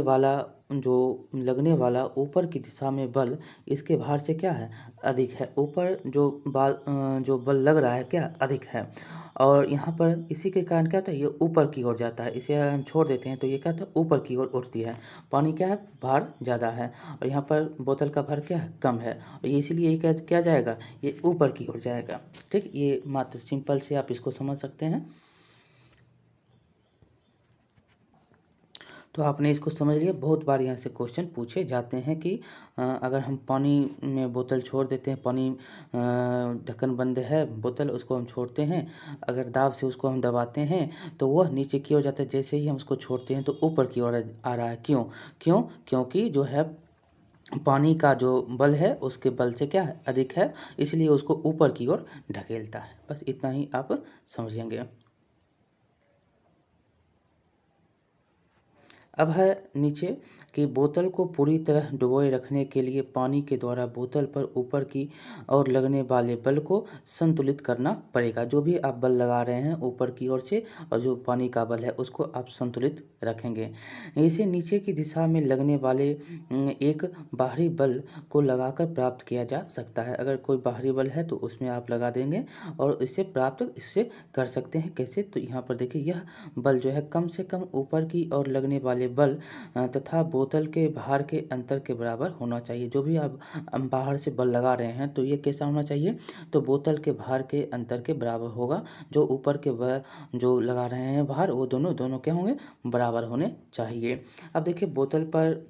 वाला ऊपर की दिशा में बल इसके भार से क्या है, अधिक है। ऊपर जो बल लग रहा है क्या, अधिक है, और यहाँ पर इसी के कारण क्या होता है, ये ऊपर की ओर जाता है। इसे अगर हम छोड़ देते हैं तो ये क्या होता है, ऊपर की ओर उठती है। पानी क्या है, भार ज़्यादा है, और यहाँ पर बोतल का भार क्या है, कम है, और ये इसीलिए ये क्या जाएगा, ये ऊपर की ओर जाएगा। ठीक, ये मात्र सिंपल से आप इसको समझ सकते हैं। तो आपने इसको समझ लिया। बहुत बार यहाँ से क्वेश्चन पूछे जाते हैं कि अगर हम पानी में बोतल छोड़ देते हैं, पानी ढक्कन बंद है बोतल, उसको हम छोड़ते हैं, अगर दाब से उसको हम दबाते हैं तो वह नीचे की ओर जाता है, जैसे ही हम उसको छोड़ते हैं तो ऊपर की ओर आ रहा है। क्योंकि जो है पानी का जो बल है उसके बल से क्या है, अधिक है, इसलिए उसको ऊपर की ओर ढकेलता है। बस इतना ही आप समझेंगे। अब है नीचे कि बोतल को पूरी तरह डुबोए रखने के लिए पानी के द्वारा बोतल पर ऊपर की ओर लगने वाले बल को संतुलित करना पड़ेगा। जो भी आप बल लगा रहे हैं ऊपर की ओर से, और जो पानी का बल है उसको आप संतुलित रखेंगे। इसे नीचे की दिशा में लगने वाले एक बाहरी बल को लगाकर प्राप्त किया जा सकता है। अगर कोई बाहरी बल है तो उसमें आप लगा देंगे और इससे कर सकते हैं। कैसे, तो यहाँ पर देखिए, यह बल जो है कम से कम ऊपर की ओर लगने वाले बल तथा बोतल के भार के अंतर के बराबर होना चाहिए। जो भी आप बाहर से बल लगा रहे हैं तो ये कैसा होना चाहिए, तो बोतल के भार के अंतर के बराबर होगा। जो ऊपर के जो लगा रहे हैं भार, वो दोनों क्या होंगे, बराबर होने चाहिए। अब देखिए, बोतल पर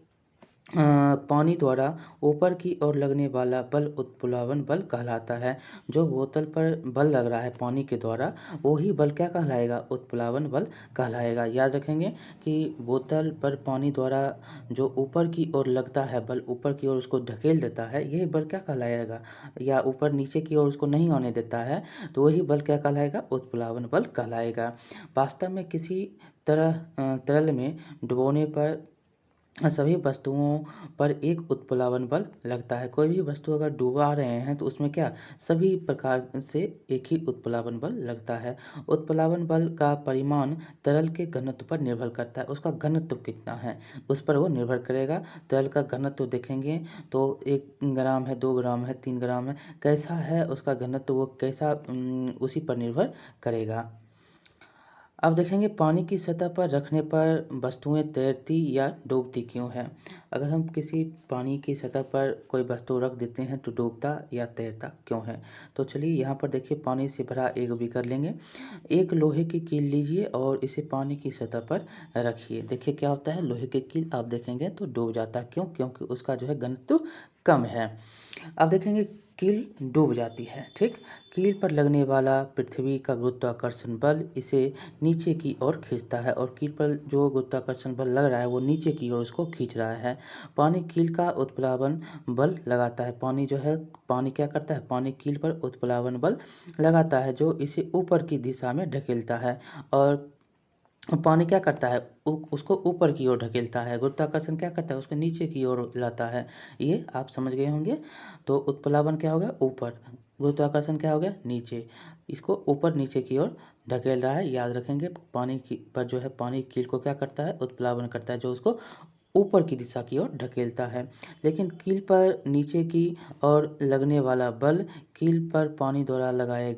पानी द्वारा ऊपर की ओर लगने वाला बल उत्प्लावन बल कहलाता है। जो बोतल पर बल लग रहा है पानी के द्वारा, वही बल क्या कहलाएगा, उत्प्लावन बल कहलाएगा। याद रखेंगे कि बोतल पर पानी द्वारा जो ऊपर की ओर लगता है बल, ऊपर की ओर उसको ढकेल देता है, यही बल क्या कहलाएगा, या ऊपर नीचे की ओर उसको नहीं आने देता है, तो वही बल क्या कहलाएगा, उत्प्लावन बल कहलाएगा। वास्तव में किसी तरल में डुबोने पर सभी वस्तुओं पर एक उत्प्लावन बल लगता है। कोई भी वस्तु अगर डुबा रहे हैं तो उसमें क्या, सभी प्रकार से एक ही उत्प्लावन बल लगता है। उत्प्लावन बल का परिमाण तरल के घनत्व पर निर्भर करता है। उसका घनत्व कितना है, उस पर वो निर्भर करेगा। तरल का घनत्व देखेंगे तो 1 ग्राम है, 2 ग्राम है, 3 ग्राम है, कैसा है उसका घनत्व, वो कैसा उसी पर निर्भर करेगा। अब देखेंगे, पानी की सतह पर रखने पर वस्तुएं तैरती या डूबती क्यों है। अगर हम किसी पानी की सतह पर कोई वस्तु रख देते हैं तो डूबता या तैरता क्यों है। तो चलिए यहाँ पर देखिए, पानी से भरा एक बीकर लेंगे, एक लोहे की कील लीजिए और इसे पानी की सतह पर रखिए। देखिए क्या होता है, लोहे की कील आप देखेंगे तो डूब जाता है। क्योंकि उसका जो है घनत्व कम है। अब देखेंगे कील डूब जाती है। ठीक, कील पर लगने वाला पृथ्वी का गुरुत्वाकर्षण बल इसे नीचे की ओर खींचता है और कील पर जो गुरुत्वाकर्षण बल लग रहा है वो नीचे की ओर उसको खींच रहा है। पानी कील का उत्प्लावन बल लगाता है। पानी जो है, पानी क्या करता है, पानी कील पर उत्प्लावन बल लगाता है जो इसे ऊपर की दिशा में ढकेलता है। और पानी क्या करता है, उसको ऊपर की ओर ढकेलता है। गुरुत्वाकर्षण क्या करता है, उसको नीचे की ओर लाता है। ये आप समझ गए होंगे। तो उत्प्लावन क्या हो गया, ऊपर, गुरुत्वाकर्षण क्या हो गया, नीचे। इसको ऊपर नीचे की ओर ढकेल रहा है। याद रखेंगे, पानी की पर जो है, पानी कील को क्या करता है, उत्प्लावन करता है जो उसको ऊपर की दिशा की ओर ढकेलता है। लेकिन कील पर नीचे की ओर लगने वाला बल कील पर पानी द्वारा लगाए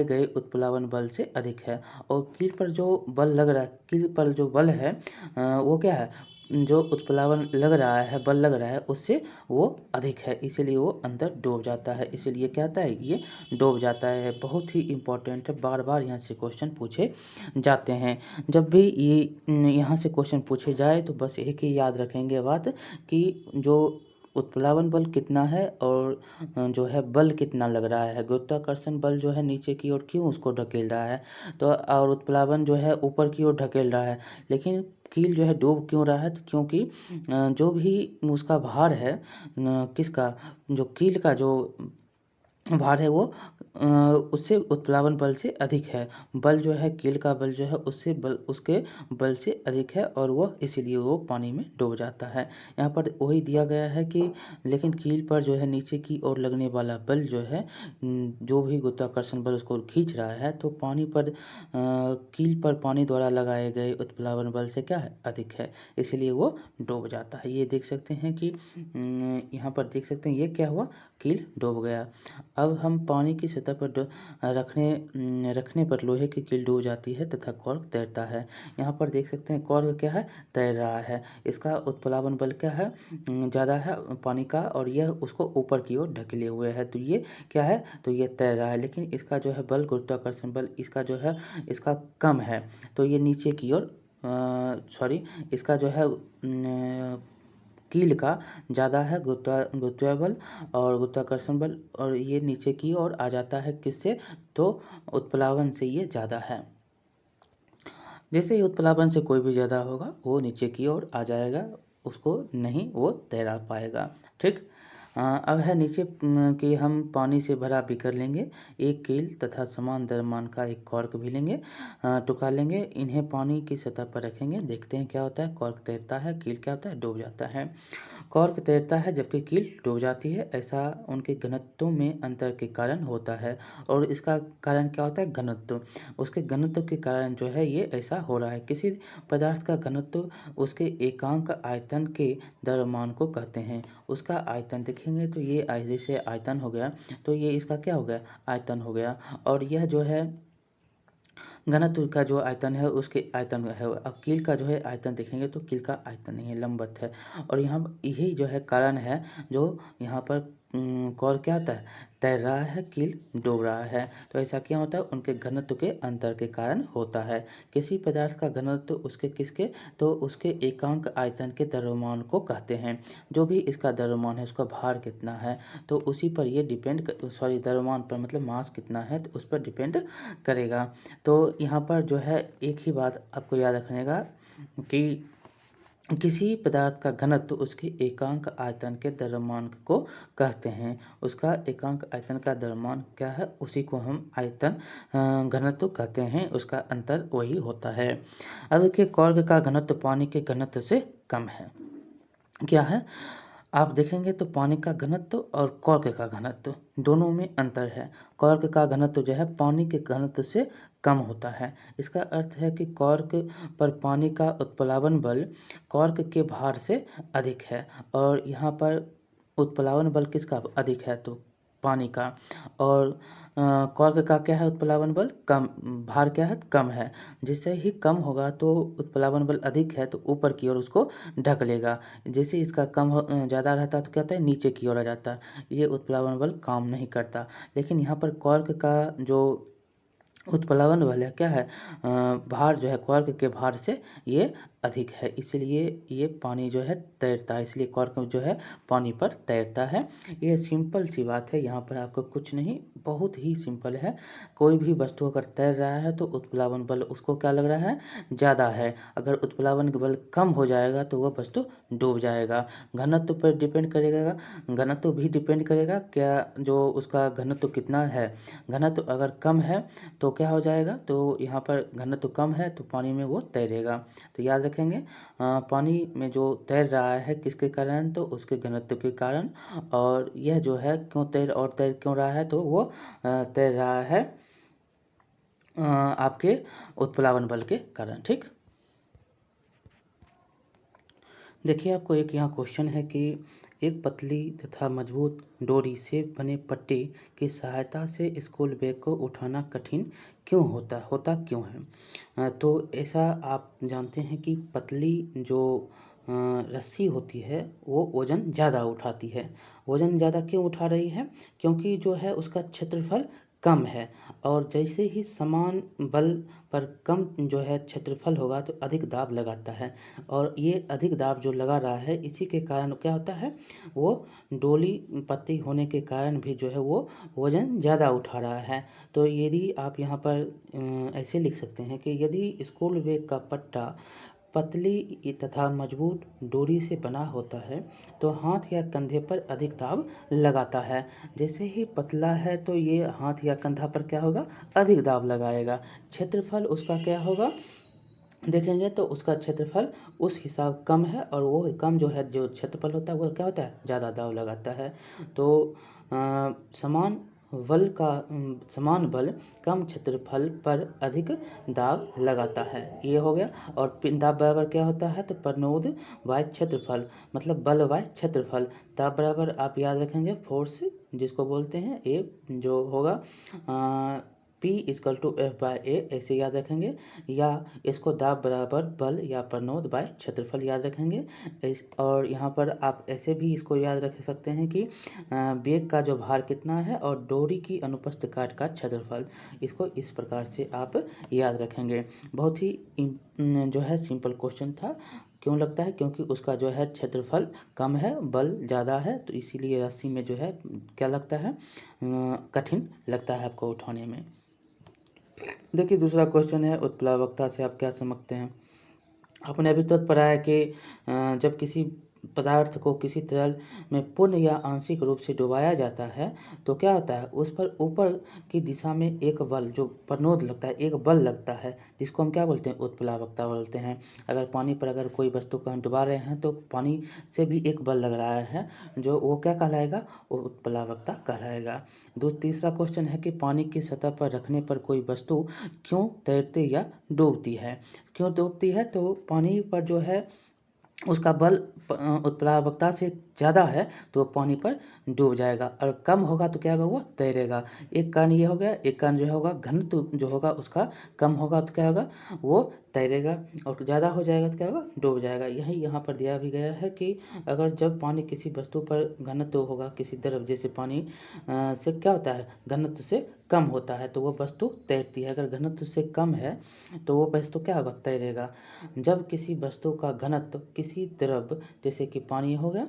गए उत्प्लावन बल से अधिक है। और कील पर जो बल लग रहा है, कील पर जो बल है वो क्या है, जो उत्प्लावन लग रहा है, बल लग रहा है, उससे वो अधिक है, इसीलिए वो अंदर डूब जाता है। इसीलिए क्या होता है, ये डूब जाता है। बहुत ही इम्पोर्टेंट है, बार बार यहाँ से क्वेश्चन पूछे जाते हैं। जब भी ये यहाँ से क्वेश्चन पूछे जाए तो बस एक ही याद रखेंगे बात, कि जो उत्प्लावन बल कितना है और जो है बल कितना लग रहा है। गुरुत्वाकर्षण बल जो है नीचे की ओर क्यों उसको ढकेल रहा है, तो और उत्प्लावन जो है ऊपर की ओर ढकेल रहा है। लेकिन कील जो है डूब क्यों रहा है, तो क्योंकि जो भी उसका भार है, किसका, जो कील का जो भार है वो उससे उत्प्लावन बल से अधिक है। बल जो है, कील का बल जो है उससे बल, उसके बल से अधिक है और वह इसीलिए वो पानी में डूब जाता है। यहाँ पर वही दिया गया है कि लेकिन कील पर जो है नीचे की ओर लगने वाला बल जो है, जो भी गुरुत्वाकर्षण बल उसको खींच रहा है, तो पानी पर कील पर पानी द्वारा लगाए गए उत्प्लावन बल से क्या है, अधिक है, इसलिए वो डूब जाता है। ये देख सकते हैं कि यहाँ पर देख सकते हैं ये क्या हुआ, कील डूब गया। अब हम पानी की सतह पर रखने पर लोहे की कील डूब जाती है तथा कॉर्क तैरता है। यहाँ पर देख सकते हैं कॉर्क क्या है, तैर रहा है। इसका उत्प्लावन बल क्या है, ज़्यादा है पानी का, और यह उसको ऊपर की ओर ढकेले हुए है, तो ये क्या है, तो ये तैर रहा है। लेकिन इसका जो है बल, गुरुत्वाकर्षण बल इसका जो है, इसका कम है, तो ये नीचे की ओर सॉरी, इसका जो है कील का ज़्यादा है गुरुत्वीय बल और गुरुत्वाकर्षण बल, और ये नीचे की ओर आ जाता है किससे, तो उत्प्लावन से ये ज़्यादा है। जैसे ही उत्प्लावन से कोई भी ज़्यादा होगा वो नीचे की ओर आ जाएगा, उसको नहीं वो तैरा पाएगा। ठीक, अब है नीचे कि हम पानी से भरा बीकर लेंगे, एक कील तथा समान द्रव्यमान का एक कॉर्क भी लेंगे, टुकड़ा लेंगे, इन्हें पानी की सतह पर रखेंगे, देखते हैं क्या होता है। कॉर्क तैरता है, कील क्या होता है, डूब जाता है। कॉर्क तैरता है जबकि कील डूब जाती है। ऐसा उनके घनत्व में अंतर के कारण होता है। और इसका कारण क्या होता है, घनत्व। उसके घनत्व के कारण जो है ये ऐसा हो रहा है। किसी पदार्थ का घनत्व उसके एकांक आयतन के द्रव्यमान को कहते हैं। उसका आयतन देखेंगे तो ये जैसे आयतन हो गया, तो ये इसका क्या हो गया, आयतन हो गया। और यह जो है घनत्व का जो आयतन है उसके आयतन है। अब कील का जो है आयतन देखेंगे तो कील का आयतन नहीं है, लंबवत है। और यहाँ यही जो है कारण है जो यहाँ पर कॉल क्या होता है, तैर रहा है, कील डूब रहा है। तो ऐसा क्या होता है, उनके घनत्व के अंतर के कारण होता है। किसी पदार्थ का घनत्व उसके किसके, तो उसके एकांक आयतन के द्रव्यमान को कहते हैं। जो भी इसका द्रव्यमान है, उसका भार कितना है, तो उसी पर ये डिपेंड, सॉरी द्रव्यमान पर मतलब मास कितना है, तो उस पर डिपेंड करेगा। तो यहाँ पर जो है एक ही बात आपको याद रखने का कि किसी पदार्थ का घनत्व उसके एकांक आयतन के द्रव्यमान को कहते हैं। उसका एकांक आयतन का द्रव्यमान क्या है, उसी को हम आयतन घनत्व कहते हैं। उसका अंतर वही होता है। अब देखिए, कॉर्क का घनत्व पानी के घनत्व से कम है। क्या है, आप देखेंगे तो पानी का घनत्व और कॉर्क का घनत्व दोनों में अंतर है। कॉर्क का घनत्व जो है पानी के घनत्व से कम होता है। इसका अर्थ है कि कॉर्क पर पानी का उत्प्लावन बल कॉर्क के भार से अधिक है, और यहाँ पर उत्प्लावन बल किसका अधिक है, तो पानी का। और कॉर्क का क्या है, उत्प्लावन बल कम, भार क्या है, कम है। जिससे ही कम होगा तो उत्प्लावन बल अधिक है तो ऊपर की ओर उसको ढक लेगा। जैसे इसका ज़्यादा रहता है तो क्या होता है, नीचे की ओर आ जाता है, ये उत्प्लावन बल काम नहीं करता। लेकिन यहाँ पर कॉर्क का जो उत्प्लावन बल है क्या है, भार जो है क्वार्क के भार से ये अधिक है, इसलिए ये पानी जो है तैरता है, इसलिए क्वार्क जो है पानी पर तैरता है। ये सिंपल सी बात है, यहाँ पर आपको कुछ नहीं, बहुत ही सिंपल है। कोई भी वस्तु अगर तैर रहा है तो उत्प्लावन बल उसको क्या लग रहा है, ज़्यादा है। अगर उत्प्लावन बल कम हो जाएगा तो वह वस्तु डूब जाएगा। घनत्व पर डिपेंड करेगा, घनत्व भी डिपेंड करेगा क्या, जो उसका घनत्व कितना है। घनत्व अगर कम है तो क्या हो जाएगा, तो यहाँ पर घनत्व कम है तो पानी में वो तैरेगा। तो याद रखेंगे, पानी में जो तैर रहा है किसके कारण, तो उसके घनत्व के कारण। और यह जो है क्यों तैर क्यों रहा है, तो वो तैर रहा है आपके उत्प्लावन बल के कारण। ठीक, देखिए आपको एक यहाँ क्वेश्चन है कि एक पतली तथा मजबूत डोरी से बने पट्टी की सहायता से स्कूल बैग को उठाना कठिन क्यों होता क्यों है। तो ऐसा आप जानते हैं कि पतली जो रस्सी होती है वो वज़न ज़्यादा उठाती है। वज़न ज़्यादा क्यों उठा रही है, क्योंकि जो है उसका क्षेत्रफल कम है, और जैसे ही समान बल पर कम जो है क्षेत्रफल होगा तो अधिक दाब लगाता है, और ये अधिक दाब जो लगा रहा है इसी के कारण क्या होता है, वो डोली पतली होने के कारण भी जो है वो वज़न ज़्यादा उठा रहा है। तो यदि आप यहाँ पर ऐसे लिख सकते हैं कि यदि स्कूल बैग का पट्टा पतली तथा मजबूत डोरी से बना होता है तो हाथ या कंधे पर अधिक दाब लगाता है। जैसे ही पतला है तो ये हाथ या कंधा पर क्या होगा, अधिक दाब लगाएगा। क्षेत्रफल उसका क्या होगा, देखेंगे तो उसका क्षेत्रफल उस हिसाब कम है, और वो कम जो है जो क्षेत्रफल होता है वो क्या होता है, ज़्यादा दाब लगाता है। तो समान समान बल कम क्षेत्रफल पर अधिक दाब लगाता है, ये हो गया। और दाब बराबर क्या होता है, तो प्रनोद बाय क्षेत्रफल, मतलब बल बाय क्षेत्रफल। दाब बराबर आप याद रखेंगे फोर्स जिसको बोलते हैं, ए जो होगा P equal to F by A, ऐसे याद रखेंगे। या इसको दाब बराबर बल या प्रनोद बाय क्षेत्रफल याद रखेंगे। और यहाँ पर आप ऐसे भी इसको याद रख सकते हैं कि बेग का जो भार कितना है और डोरी की अनुप्रस्थ काट का क्षेत्रफल, इसको इस प्रकार से आप याद रखेंगे। बहुत ही जो है सिंपल क्वेश्चन था। क्यों लगता है, क्योंकि उसका जो है क्षेत्रफल कम है, बल ज़्यादा है, तो इसीलिए रस्सी में जो है क्या लगता है, कठिन लगता है आपको उठाने में। देखिए दूसरा क्वेश्चन है, उत्प्लावकता से आप क्या समझते हैं। आपने अभी तक पढ़ा है कि जब किसी पदार्थ को किसी तरल में पूर्ण या आंशिक रूप से डुबाया जाता है तो क्या होता है, उस पर ऊपर की दिशा में एक बल जो प्रनोद लगता है, एक बल लगता है, जिसको हम क्या बोलते हैं, उत्प्लावकता बोलते हैं। अगर पानी पर अगर कोई वस्तु को हम डुबा रहे हैं तो पानी से भी एक बल लग रहा है, जो वो क्या कहलाएगा, वो उत्प्लावकता कहलाएगा। तीसरा क्वेश्चन है कि पानी की सतह पर रखने पर कोई वस्तु क्यों तैरती या डूबती है। क्यों डूबती है, तो पानी पर जो है उसका बल उत्प्लावकता से ज़्यादा है तो पानी पर डूब जाएगा, और कम होगा तो क्या होगा, वो तैरेगा। एक कारण ये हो गया, एक कारण जो होगा घनत्व जो होगा उसका कम होगा तो क्या होगा, वो तैरेगा, और ज़्यादा हो जाएगा तो क्या होगा, डूब जाएगा। यही यहाँ पर दिया भी गया है कि अगर जब पानी किसी वस्तु पर घनत्व होगा, किसी द्रव जैसे पानी से क्या होता है, घनत्व से कम होता है तो वो वस्तु तैरती है। अगर घनत्व से कम है तो वो वस्तु क्या होगा, तैरेगा। जब किसी वस्तु का घनत्व किसी द्रव जैसे कि पानी हो गया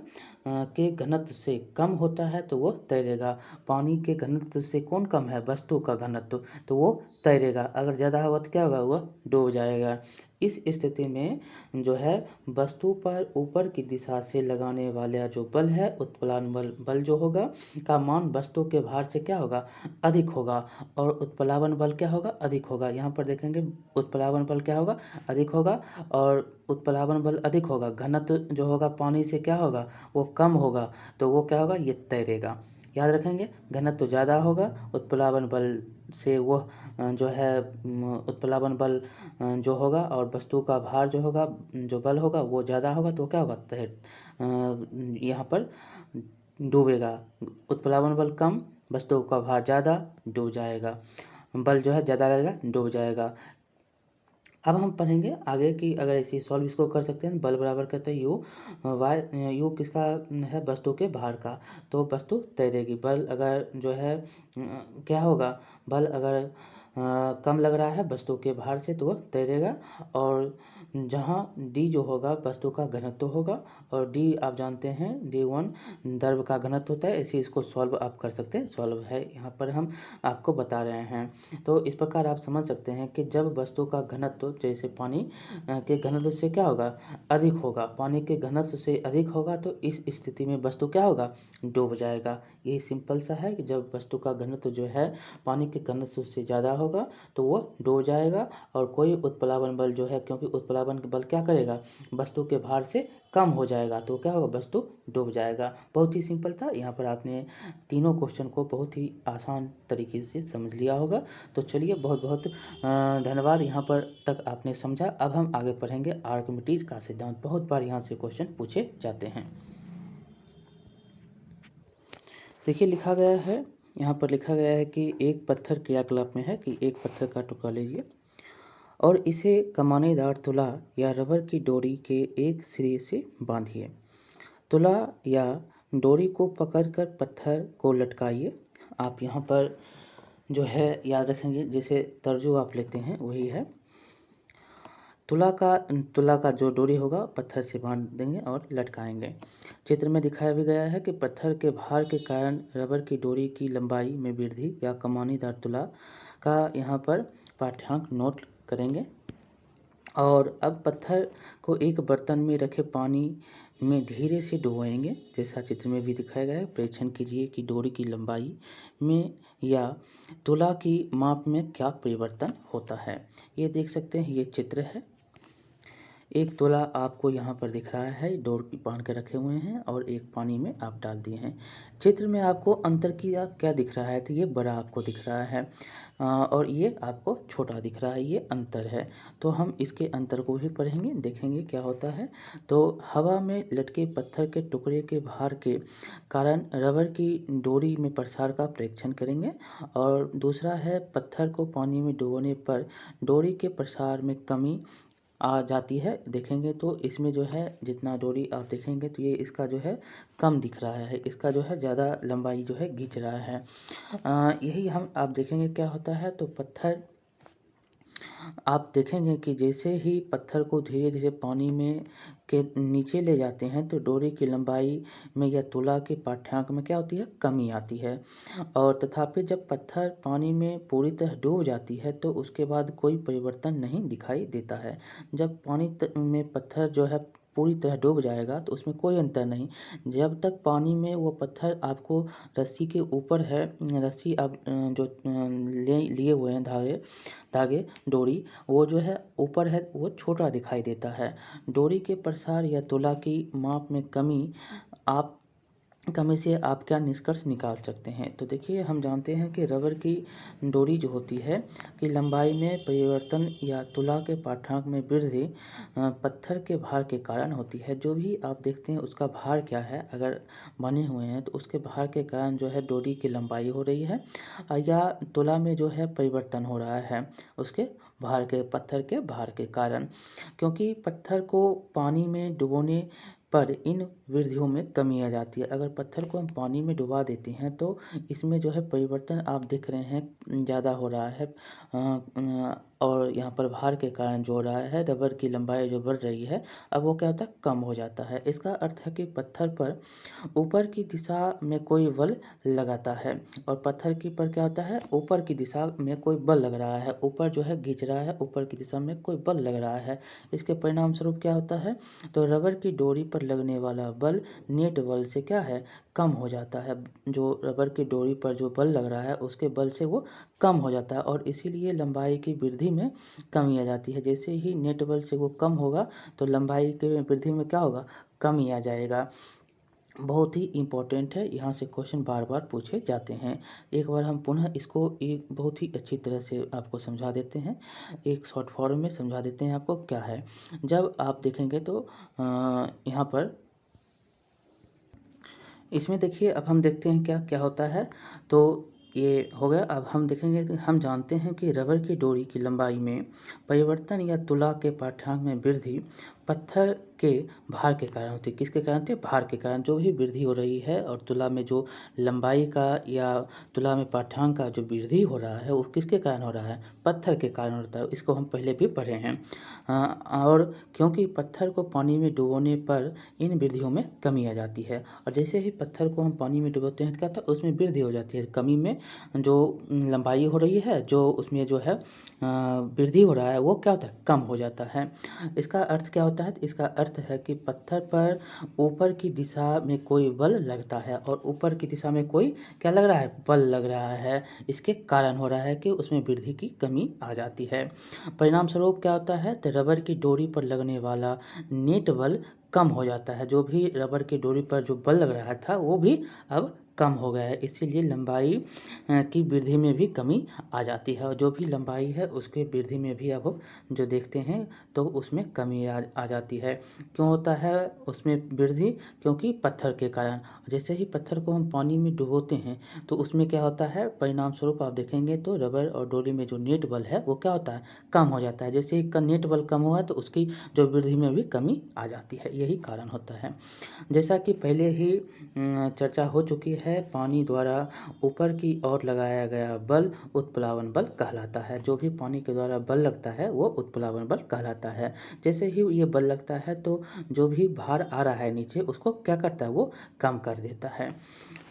के घनत्व से कम होता है तो वो तैरेगा। पानी के घनत्व से कौन कम है, वस्तु का घनत्व, तो वो तैरेगा। अगर ज़्यादा होगा तो क्या होगा, वो डूब जाएगा। इस स्थिति में जो है वस्तु पर ऊपर की दिशा से लगाने वाला जो बल है, उत्प्लावन बल जो होगा का मान वस्तु के भार से क्या होगा, अधिक होगा, और उत्प्लावन बल क्या होगा, अधिक होगा। यहाँ पर देखेंगे उत्प्लावन बल क्या होगा, अधिक होगा, और उत्प्लावन बल अधिक होगा, घनत्व जो होगा पानी से क्या होगा, वो कम होगा, तो वो क्या होगा, ये तैरेगा। याद रखेंगे, घनत्व ज़्यादा होगा, उत्प्लावन बल से वो जो है उत्प्लावन बल जो होगा, और वस्तु का भार जो होगा, जो बल होगा वो ज़्यादा होगा, तो क्या होगा, यहाँ पर डूबेगा। उत्प्लावन बल कम, वस्तु का भार ज़्यादा, डूब जाएगा। बल जो है ज़्यादा रहेगा, डूब जाएगा। अब हम पढ़ेंगे आगे कि अगर ऐसे सॉल्व इसको कर सकते हैं, बल बराबर कहते हैं यू वाई, यू किसका है, वस्तु के भार का, तो वस्तु तैरेगी। बल अगर जो है क्या होगा, बल अगर कम लग रहा है वस्तु के भार से तो वह तैरेगा। और जहाँ डी जो होगा वस्तु का घनत्व होगा, और डी आप जानते हैं D1 द्रव का घनत्व होता है, ऐसे इसको सॉल्व आप कर सकते हैं। सॉल्व है यहाँ पर हम आपको बता रहे हैं। तो इस प्रकार आप समझ सकते हैं कि जब वस्तु का घनत्व जैसे पानी के घनत्व से क्या होगा, अधिक होगा, पानी के घनत्व से अधिक होगा, तो इस स्थिति में वस्तु क्या होगा, डूब जाएगा। यही सिंपल सा है कि जब वस्तु का घनत्व जो है पानी के घनत्व से ज़्यादा होगा तो वह डूब जाएगा। और कोई उत्प्लावन बल जो है, क्योंकि उत्प्लावन बल क्या करेगा, वस्तु के भार से कम हो जाएगा, तो क्या होगा, वस्तु डूब जाएगा। बहुत ही सिंपल था। यहाँ पर आपने तीनों क्वेश्चन को बहुत ही आसान तरीके से समझ लिया होगा। तो चलिए, बहुत बहुत धन्यवाद, यहाँ पर तक आपने समझा। अब हम आगे पढ़ेंगे आर्किमिडीज का सिद्धांत। बहुत बार यहाँ से क्वेश्चन पूछे जाते हैं। देखिए, लिखा गया है, यहाँ पर लिखा गया है कि एक पत्थर क्रियाकलाप में है कि एक पत्थर का टुकड़ा लीजिए और इसे कमानेदार तुला या रबर की डोरी के एक सिरे से बांधिए। तुला या डोरी को पकड़कर पत्थर को लटकाइए। आप यहाँ पर जो है याद रखेंगे, जैसे तर्जु आप लेते हैं वही है। तुला का जो डोरी होगा पत्थर से बांध देंगे और लटकाएंगे। चित्र में दिखाया भी गया है कि पत्थर के भार के कारण रबर की डोरी की लंबाई में वृद्धि या कमानीदार तुला का यहाँ पर पाठ्यांक नोट करेंगे। और अब पत्थर को एक बर्तन में रखे पानी में धीरे से डुबोएंगे, जैसा चित्र में भी दिखाया गया है। परीक्षण कीजिए कि डोरी की लंबाई में या तुला की माप में क्या परिवर्तन होता है। ये देख सकते हैं, ये चित्र है। एक तुला आपको यहाँ पर दिख रहा है, डोर बांध के रखे हुए हैं और एक पानी में आप डाल दिए हैं। चित्र में आपको अंतर क्या दिख रहा है, तो ये बड़ा आपको दिख रहा है और ये आपको छोटा दिख रहा है, ये अंतर है। तो हम इसके अंतर को भी पढ़ेंगे, देखेंगे क्या होता है। तो हवा में लटके पत्थर के टुकड़े के भार के कारण रबर की डोरी में प्रसार का परीक्षण करेंगे। और दूसरा है, पत्थर को पानी में डुबोने पर डोरी के प्रसार में कमी आ जाती है, देखेंगे। तो इसमें जो है जितना डोरी आप देखेंगे तो ये इसका जो है कम दिख रहा है, इसका जो है ज़्यादा लंबाई जो है खींच रहा है। यही हम आप देखेंगे क्या होता है। तो पत्थर आप देखेंगे कि जैसे ही पत्थर को धीरे धीरे पानी में के नीचे ले जाते हैं तो डोरी की लंबाई में या तुला के पाठ्यांक में क्या होती है, कमी आती है। और तथापि जब पत्थर पानी में पूरी तरह डूब जाती है तो उसके बाद कोई परिवर्तन नहीं दिखाई देता है। जब पानी में पत्थर जो है पूरी तरह डूब जाएगा तो उसमें कोई अंतर नहीं। जब तक पानी में वो पत्थर आपको रस्सी के ऊपर है, रस्सी आप जो लिए हुए हैं धागे डोरी, वो जो है ऊपर है, वो छोटा दिखाई देता है। डोरी के प्रसार या तुला की माप में कमी से आप क्या निष्कर्ष निकाल सकते हैं। तो देखिए, हम जानते हैं कि रबर की डोरी जो होती है कि लंबाई में परिवर्तन या तुला के पाठ्यांक में वृद्धि पत्थर के भार के कारण होती है। जो भी आप देखते हैं उसका भार क्या है, अगर बने हुए हैं तो उसके भार के कारण जो है डोरी की लंबाई हो रही है या तुला में जो है परिवर्तन हो रहा है उसके पत्थर के भार के कारण। क्योंकि पत्थर को पानी में डुबोने पर इन वृद्धियों में कमी आ जाती है। अगर पत्थर को हम पानी में डुबा देते हैं तो इसमें जो है परिवर्तन आप देख रहे हैं ज़्यादा हो रहा है और यहाँ पर भार के कारण जो हो रहा है, रबर की लंबाई जो बढ़ रही है, अब वो क्या होता है, कम हो जाता है। इसका अर्थ है कि पत्थर पर ऊपर की दिशा में कोई बल लगाता है और पत्थर की पर क्या होता है, ऊपर की दिशा में कोई बल लग रहा है, ऊपर जो है खींच रहा है, ऊपर की दिशा में कोई बल लग रहा है। इसके परिणाम स्वरूप क्या होता है, तो रबर की डोरी पर लगने वाला बल नेट बल से क्या है, कम हो जाता है। जो रबर की डोरी पर जो बल लग रहा है उसके बल से वो कम हो जाता है और इसीलिए लंबाई की वृद्धि में कमी आ जाती है। जैसे ही नेट बल से वो कम होगा तो लंबाई के वृद्धि में क्या होगा, कमी आ जाएगा। बहुत ही इम्पोर्टेंट है, यहाँ से क्वेश्चन बार बार पूछे जाते हैं। एक बार हम पुनः इसको एक बहुत ही अच्छी तरह से आपको समझा देते हैं, एक शॉर्ट फॉर्म में समझा देते हैं आपको क्या है। जब आप देखेंगे तो यहाँ पर इसमें देखिए, अब हम देखते हैं क्या क्या होता है। तो ये हो गया। अब हम देखेंगे कि हम जानते हैं कि रबर की डोरी की लंबाई में परिवर्तन या तुला के पाठ्यांक में वृद्धि पत्थर के भार के कारण होती है। किसके कारण होती है? भार के कारण। जो भी वृद्धि हो रही है और तुला में जो लंबाई का या तुला में पाठ्यांक का जो वृद्धि हो रहा है वो किसके कारण हो रहा है? पत्थर के कारण होता है। इसको हम पहले भी पढ़े हैं। और क्योंकि पत्थर को पानी में डुबोने पर इन वृद्धियों में कमी आ जाती है, और जैसे ही पत्थर को हम पानी में डुबोते हैं तो क्या होता है? उसमें वृद्धि हो जाती है। कमी में जो लंबाई हो रही है, जो उसमें जो है वृद्धि हो रहा है, वो क्या होता है? कम हो जाता है। इसका अर्थ क्या होता है? इसका अर्थ है कि पत्थर पर ऊपर की दिशा में कोई बल लगता है, और ऊपर की दिशा में कोई क्या लग रहा है? बल लग रहा है। इसके कारण हो रहा है कि उसमें वृद्धि की कमी आ जाती है। परिणाम स्वरूप क्या होता है? तो रबर की डोरी पर लगने वाला नेट बल कम हो जाता है। जो भी रबर की डोरी पर जो बल लग रहा था वो भी अब कम हो गया है। इसीलिए लंबाई की वृद्धि में भी कमी आ जाती है, और जो भी लंबाई है उसके वृद्धि में भी अब जो देखते हैं तो उसमें कमी आ जाती है। क्यों होता है उसमें वृद्धि? क्योंकि पत्थर के कारण। जैसे ही पत्थर को हम पानी में डुबोते हैं तो उसमें क्या होता है? परिणाम स्वरूप आप देखेंगे तो रबर और डोरी में जो नेट बल है वो क्या होता है? कम हो जाता है। जैसे ही नेट बल कम हुआ तो उसकी जो वृद्धि में भी कमी आ जाती है। यही कारण होता है। जैसा कि पहले ही चर्चा हो चुकी है, पानी द्वारा ऊपर की ओर लगाया गया बल उत्प्लावन बल कहलाता है। जो भी पानी के द्वारा बल लगता है वो उत्प्लावन बल कहलाता है। जैसे ही ये बल लगता है तो जो भी भार आ रहा है नीचे उसको क्या करता है? वो कम कर देता है।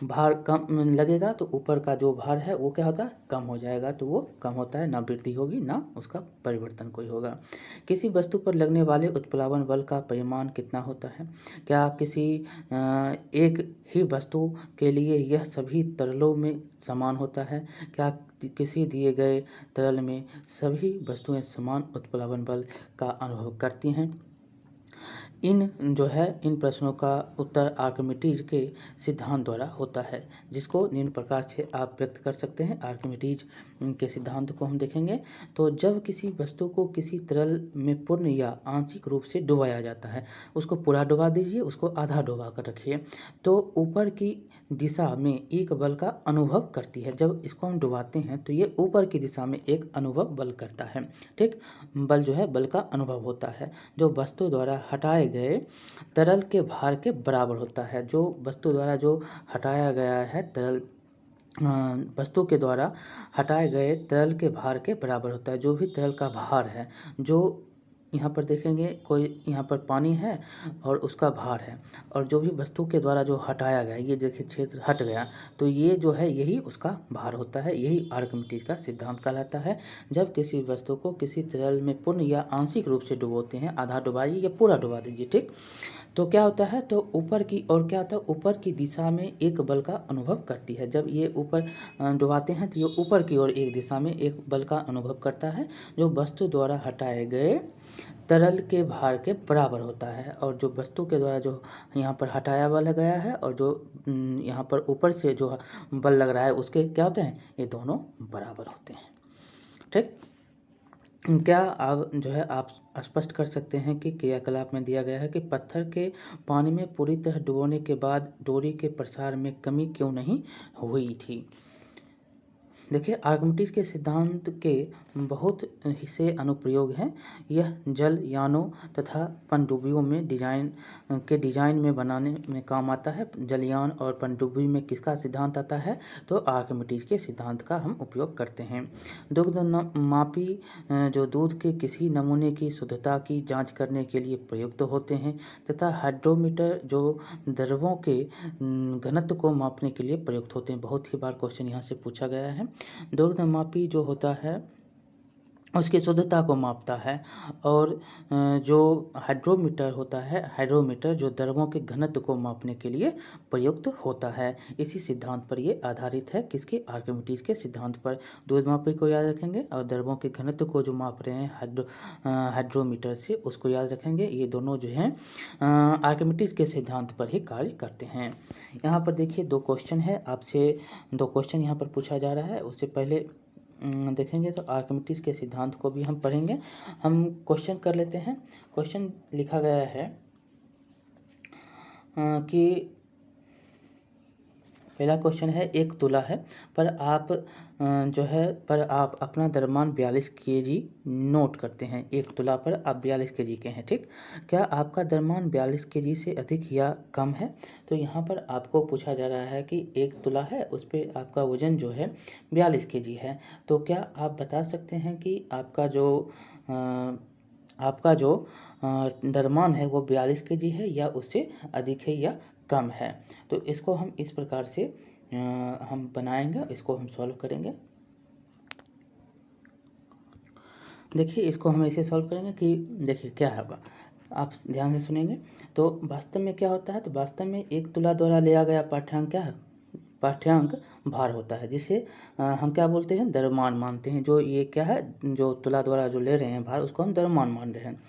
भार कम लगेगा तो ऊपर का जो भार है वो क्या होता है? कम हो जाएगा। तो वो कम होता है, ना वृद्धि होगी ना उसका परिवर्तन कोई होगा। किसी वस्तु पर लगने वाले उत्प्लावन बल का परिमाण कितना होता है? क्या किसी एक ही वस्तु के लिए यह सभी तरलों में समान होता है? क्या किसी दिए गए तरल में सभी वस्तुएं समान उत्प्लावन बल का अनुभव करती हैं? इन प्रश्नों का उत्तर आर्किमिडीज के सिद्धांत द्वारा होता है, जिसको निम्न प्रकार से आप व्यक्त कर सकते हैं। आर्किमिडीज के सिद्धांत को हम देखेंगे तो जब किसी वस्तु को किसी तरल में पूर्ण या आंशिक रूप से डुबाया जाता है, उसको पूरा डुबा दीजिए, उसको आधा डुबा कर रखिए, तो ऊपर की दिशा में एक बल का अनुभव करती है। जब इसको हम डुबाते हैं तो ये ऊपर की दिशा में एक अनुभव बल करता है। ठीक, बल जो है बल का अनुभव होता है, जो वस्तु द्वारा हटाए गए तरल के भार के बराबर होता है। जो वस्तु द्वारा जो हटाया गया है तरल वस्तु के द्वारा हटाए गए तरल के भार के बराबर होता है। जो भी तरल का भार है, जो यहाँ पर देखेंगे कोई यहाँ पर पानी है और उसका भार है, और जो भी वस्तु के द्वारा जो हटाया गया, ये देखिए क्षेत्र हट गया, तो ये जो है यही उसका भार होता है। यही आर्किमिडीज का सिद्धांत कहलाता है। जब किसी वस्तु को किसी तरल में पूर्ण या आंशिक रूप से डुबोते हैं, आधा डुबाइए या पूरा डुबा दीजिए, ठीक, तो क्या होता है? तो ऊपर की ओर क्या होता है? ऊपर की दिशा में एक बल का अनुभव करती है। जब ये ऊपर डुबाते हैं तो ये ऊपर की ओर एक दिशा में एक बल का अनुभव करता है, जो वस्तु द्वारा हटाए गए तरल के भार के बराबर होता है। और जो वस्तु के द्वारा जो यहाँ पर हटाया बल गया है और जो यहाँ पर ऊपर से जो बल लग रहा है उसके क्या होते हैं? ये दोनों बराबर होते हैं। ठीक, क्या आप जो है आप स्पष्ट कर सकते हैं कि क्रियाकलाप में दिया गया है कि पत्थर के पानी में पूरी तरह डुबोने के बाद डोरी के प्रसार में कमी क्यों नहीं हुई थी? देखिए, आर्किमिडीज के सिद्धांत के बहुत से अनुप्रयोग हैं। यह जल यानों तथा पनडुब्बियों में डिजाइन में बनाने में काम आता है। जलयान और पनडुब्बी में किसका सिद्धांत आता है? तो आर्किमिडीज के सिद्धांत का हम उपयोग करते हैं। दुग्ध मापी जो दूध के किसी नमूने की शुद्धता की जांच करने के लिए प्रयुक्त होते हैं, तथा हाइड्रोमीटर जो द्रवों के घनत्व को मापने के लिए प्रयुक्त होते हैं। बहुत ही बार क्वेश्चन यहाँ से पूछा गया है। दुग्धमापी जो होता है उसकी शुद्धता को मापता है, और जो हाइड्रोमीटर होता है, हाइड्रोमीटर जो द्रवों के घनत्व को मापने के लिए प्रयुक्त होता है। इसी सिद्धांत पर ये आधारित है। किसके? आर्किमिडीज के सिद्धांत पर। दुग्धमापी को याद रखेंगे और द्रवों के घनत्व को जो माप रहे हैं हाइड्रोमीटर से, उसको याद रखेंगे। ये दोनों जो हैं आर्किमिडीज के सिद्धांत पर ही कार्य करते हैं। यहाँ पर देखिए दो क्वेश्चन है, आपसे दो क्वेश्चन यहाँ पर पूछा जा रहा है। उससे पहले देखेंगे तो आर्किमिडीज के सिद्धांत को भी हम पढ़ेंगे। हम क्वेश्चन कर लेते हैं। क्वेश्चन लिखा गया है कि पहला क्वेश्चन है, एक तुला है पर आप पर आप अपना द्रव्यमान 42 केजी नोट करते हैं। एक तुला पर आप 42 केजी के हैं, ठीक। क्या आपका द्रव्यमान 42 केजी से अधिक या कम है? तो यहाँ पर आपको पूछा जा रहा है कि एक तुला है, उस पर आपका वजन जो है 42 केजी है। तो क्या आप बता सकते हैं कि आपका जो द्रव्यमान है वो 42 केजी है या उससे अधिक है या कम है? तो इसको हम इस प्रकार से हम बनाएंगे, इसको हम सॉल्व करेंगे। देखिए, इसको हम ऐसे सॉल्व करेंगे कि देखिए क्या होगा, आप ध्यान से सुनेंगे। तो वास्तव में क्या होता है, तो वास्तव में एक तुला द्वारा लिया गया पाठ्यांक क्या है, पाठ्यांक भार होता है, जिसे हम क्या बोलते हैं, द्रव्यमान मानते हैं। जो ये क्या है, जो तुला द्वारा जो ले रहे हैं भार, उसको हम द्रव्यमान मान रहे हैं।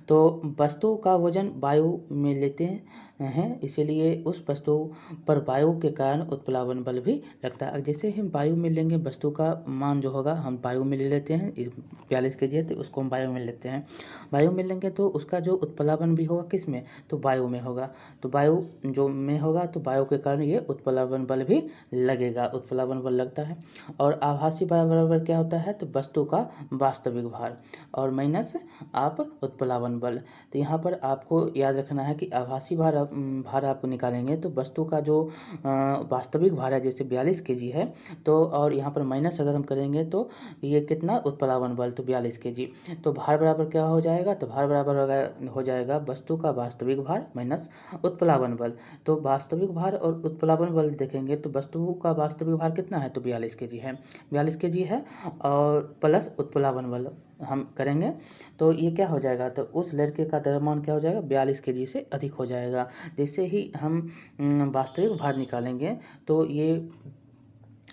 तो वस्तु का वजन वायु में लेते हैं, इसीलिए उस वस्तु पर वायु के कारण उत्प्लावन बल भी लगता है। जैसे हम वायु में लेंगे, वस्तु का मान जो होगा हम वायु में ले लेते हैं, 42 के जी है तो उसको हम वायु में लेते हैं। वायु में लेंगे तो उसका जो उत्प्लावन भी होगा किस में, तो वायु में होगा। तो वायु जो में होगा तो वायु के कारण ये उत्प्लावन बल भी लगेगा, उत्प्लावन बल लगता है। और आभासी भार बराबर क्या होता है, तो वस्तु का वास्तविक भार और माइनस आप उत्प्लावन बल। तो यहाँ पर आपको याद रखना है कि आभासी भार आप निकालेंगे तो वस्तु का जो वास्तविक भार है, जैसे 42 केजी है, तो और यहाँ पर माइनस अगर हम करेंगे तो ये कितना, उत्प्लावन बल, तो 42 केजी। तो भार बराबर क्या हो जाएगा, तो भार बराबर हो जाएगा वस्तु का वास्तविक भार माइनस उत्प्लावन बल। तो वास्तविक भार और उत्प्लावन बल देखेंगे तो वस्तु का वास्तविक भार कितना है, तो 42 केजी है, 42 केजी है, और प्लस उत्प्लावन बल हम करेंगे तो ये क्या हो जाएगा, तो उस लड़के का द्रव्यमान क्या हो जाएगा, 42 केजी से अधिक हो जाएगा। जैसे ही हम वास्तविक भार निकालेंगे तो ये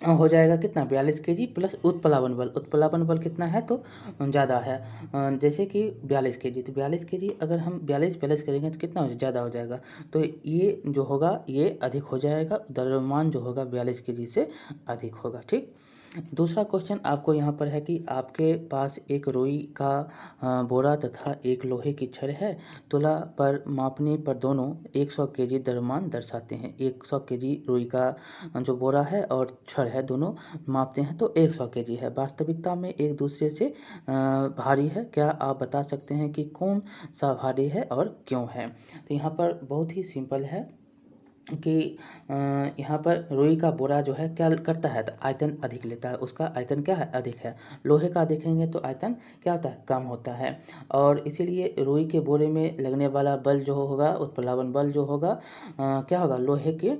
हो जाएगा कितना, 42 केजी प्लस उत्प्लावन बल। उत्प्लावन बल कितना है, तो ज़्यादा है, जैसे कि 42 केजी, तो 42 केजी अगर हम 42 प्लस करेंगे तो कितना हो जाएगा, ज़्यादा हो जाएगा। तो ये जो होगा ये अधिक हो जाएगा, द्रव्यमान जो होगा 42 केजी से अधिक होगा, ठीक। दूसरा क्वेश्चन आपको यहाँ पर है कि आपके पास एक रुई का बोरा तथा एक लोहे की छड़ है। तुला पर मापने पर दोनों 100 केजी द्रव्यमान दर्शाते हैं। 100 केजी रुई का जो बोरा है और छड़ है, दोनों मापते हैं तो 100 केजी है। वास्तविकता में एक दूसरे से भारी है। क्या आप बता सकते हैं कि कौन सा भारी है और क्यों है? तो यहाँ पर बहुत ही सिंपल है कि यहाँ पर रुई का बोरा जो है क्या करता है, तो आयतन अधिक लेता है, उसका आयतन क्या है, अधिक है। लोहे का देखेंगे तो आयतन क्या होता है, कम होता है, और इसीलिए रुई के बोरे में लगने वाला बल जो होगा, उत्प्लावन बल जो होगा क्या होगा, लोहे के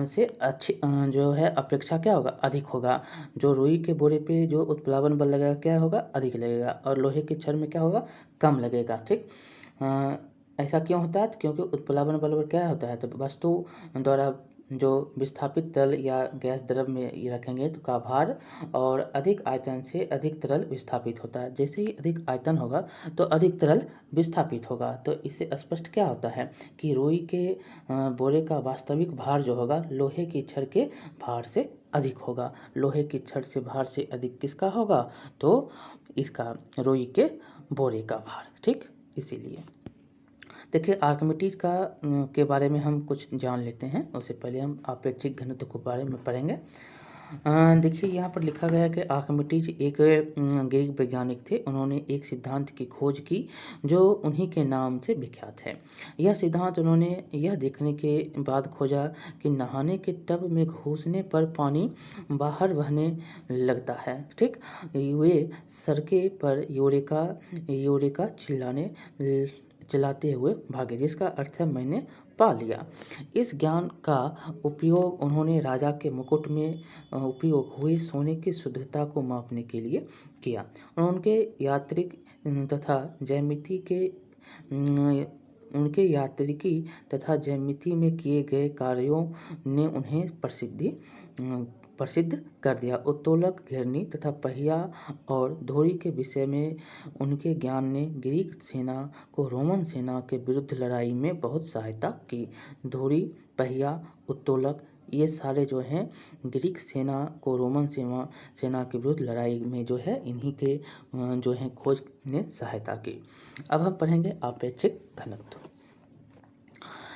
से अच्छी जो है अपेक्षा क्या होगा, अधिक होगा। जो रुई के बोरे पे जो उत्प्लावन बल लगेगा क्या होगा, अधिक लगेगा, और लोहे के छड़ में क्या होगा, कम लगेगा, ठीक। ऐसा क्यों होता है, तो क्योंकि उत्प्लावन बल पर क्या होता है, तो वस्तु द्वारा जो विस्थापित तरल या गैस द्रव में ये रखेंगे तो का भार और अधिक आयतन से अधिक तरल विस्थापित होता है। जैसे ही अधिक आयतन होगा तो अधिक तरल विस्थापित होगा। तो इससे स्पष्ट क्या होता है कि रुई के बोरे का वास्तविक भार जो होगा लोहे की छड़ के भार से अधिक होगा। लोहे की छड़ से भार से अधिक किसका होगा, तो इसका रुई के बोरे का भार, ठीक। इसीलिए देखिए, आर्किमिडीज का के बारे में हम कुछ जान लेते हैं। उससे पहले हम आपेक्षिक घनत्व के बारे में पढ़ेंगे। देखिए, यहाँ पर लिखा गया है कि आर्किमिडीज एक ग्रीक वैज्ञानिक थे। उन्होंने एक सिद्धांत की खोज की जो उन्हीं के नाम से विख्यात है। यह सिद्धांत उन्होंने यह देखने के बाद खोजा कि नहाने के टब में घुसने पर पानी बाहर बहने लगता है, ठीक। वे सड़के पर यूरेका यूरेका चिल्लाते हुए भागे, जिसका अर्थ है मैंने पा लिया। इस ज्ञान का उपयोग उन्होंने राजा के मुकुट में उपयोग हुए सोने की शुद्धता को मापने के लिए किया। उनके यात्रिक तथा ज्यामिति के उनके यात्रिकी तथा ज्यामिति में किए गए कार्यों ने उन्हें प्रसिद्ध कर दिया। उत्तोलक, घिरनी तथा पहिया और धुरी के विषय में उनके ज्ञान ने ग्रीक सेना को रोमन सेना के विरुद्ध लड़ाई में बहुत सहायता की। धुरी, पहिया, उत्तोलक ये सारे जो हैं ग्रीक सेना को रोमन सेना के विरुद्ध लड़ाई में जो है इन्हीं के जो है खोज ने सहायता की। अब हम पढ़ेंगे आपेक्षिक घनत्व।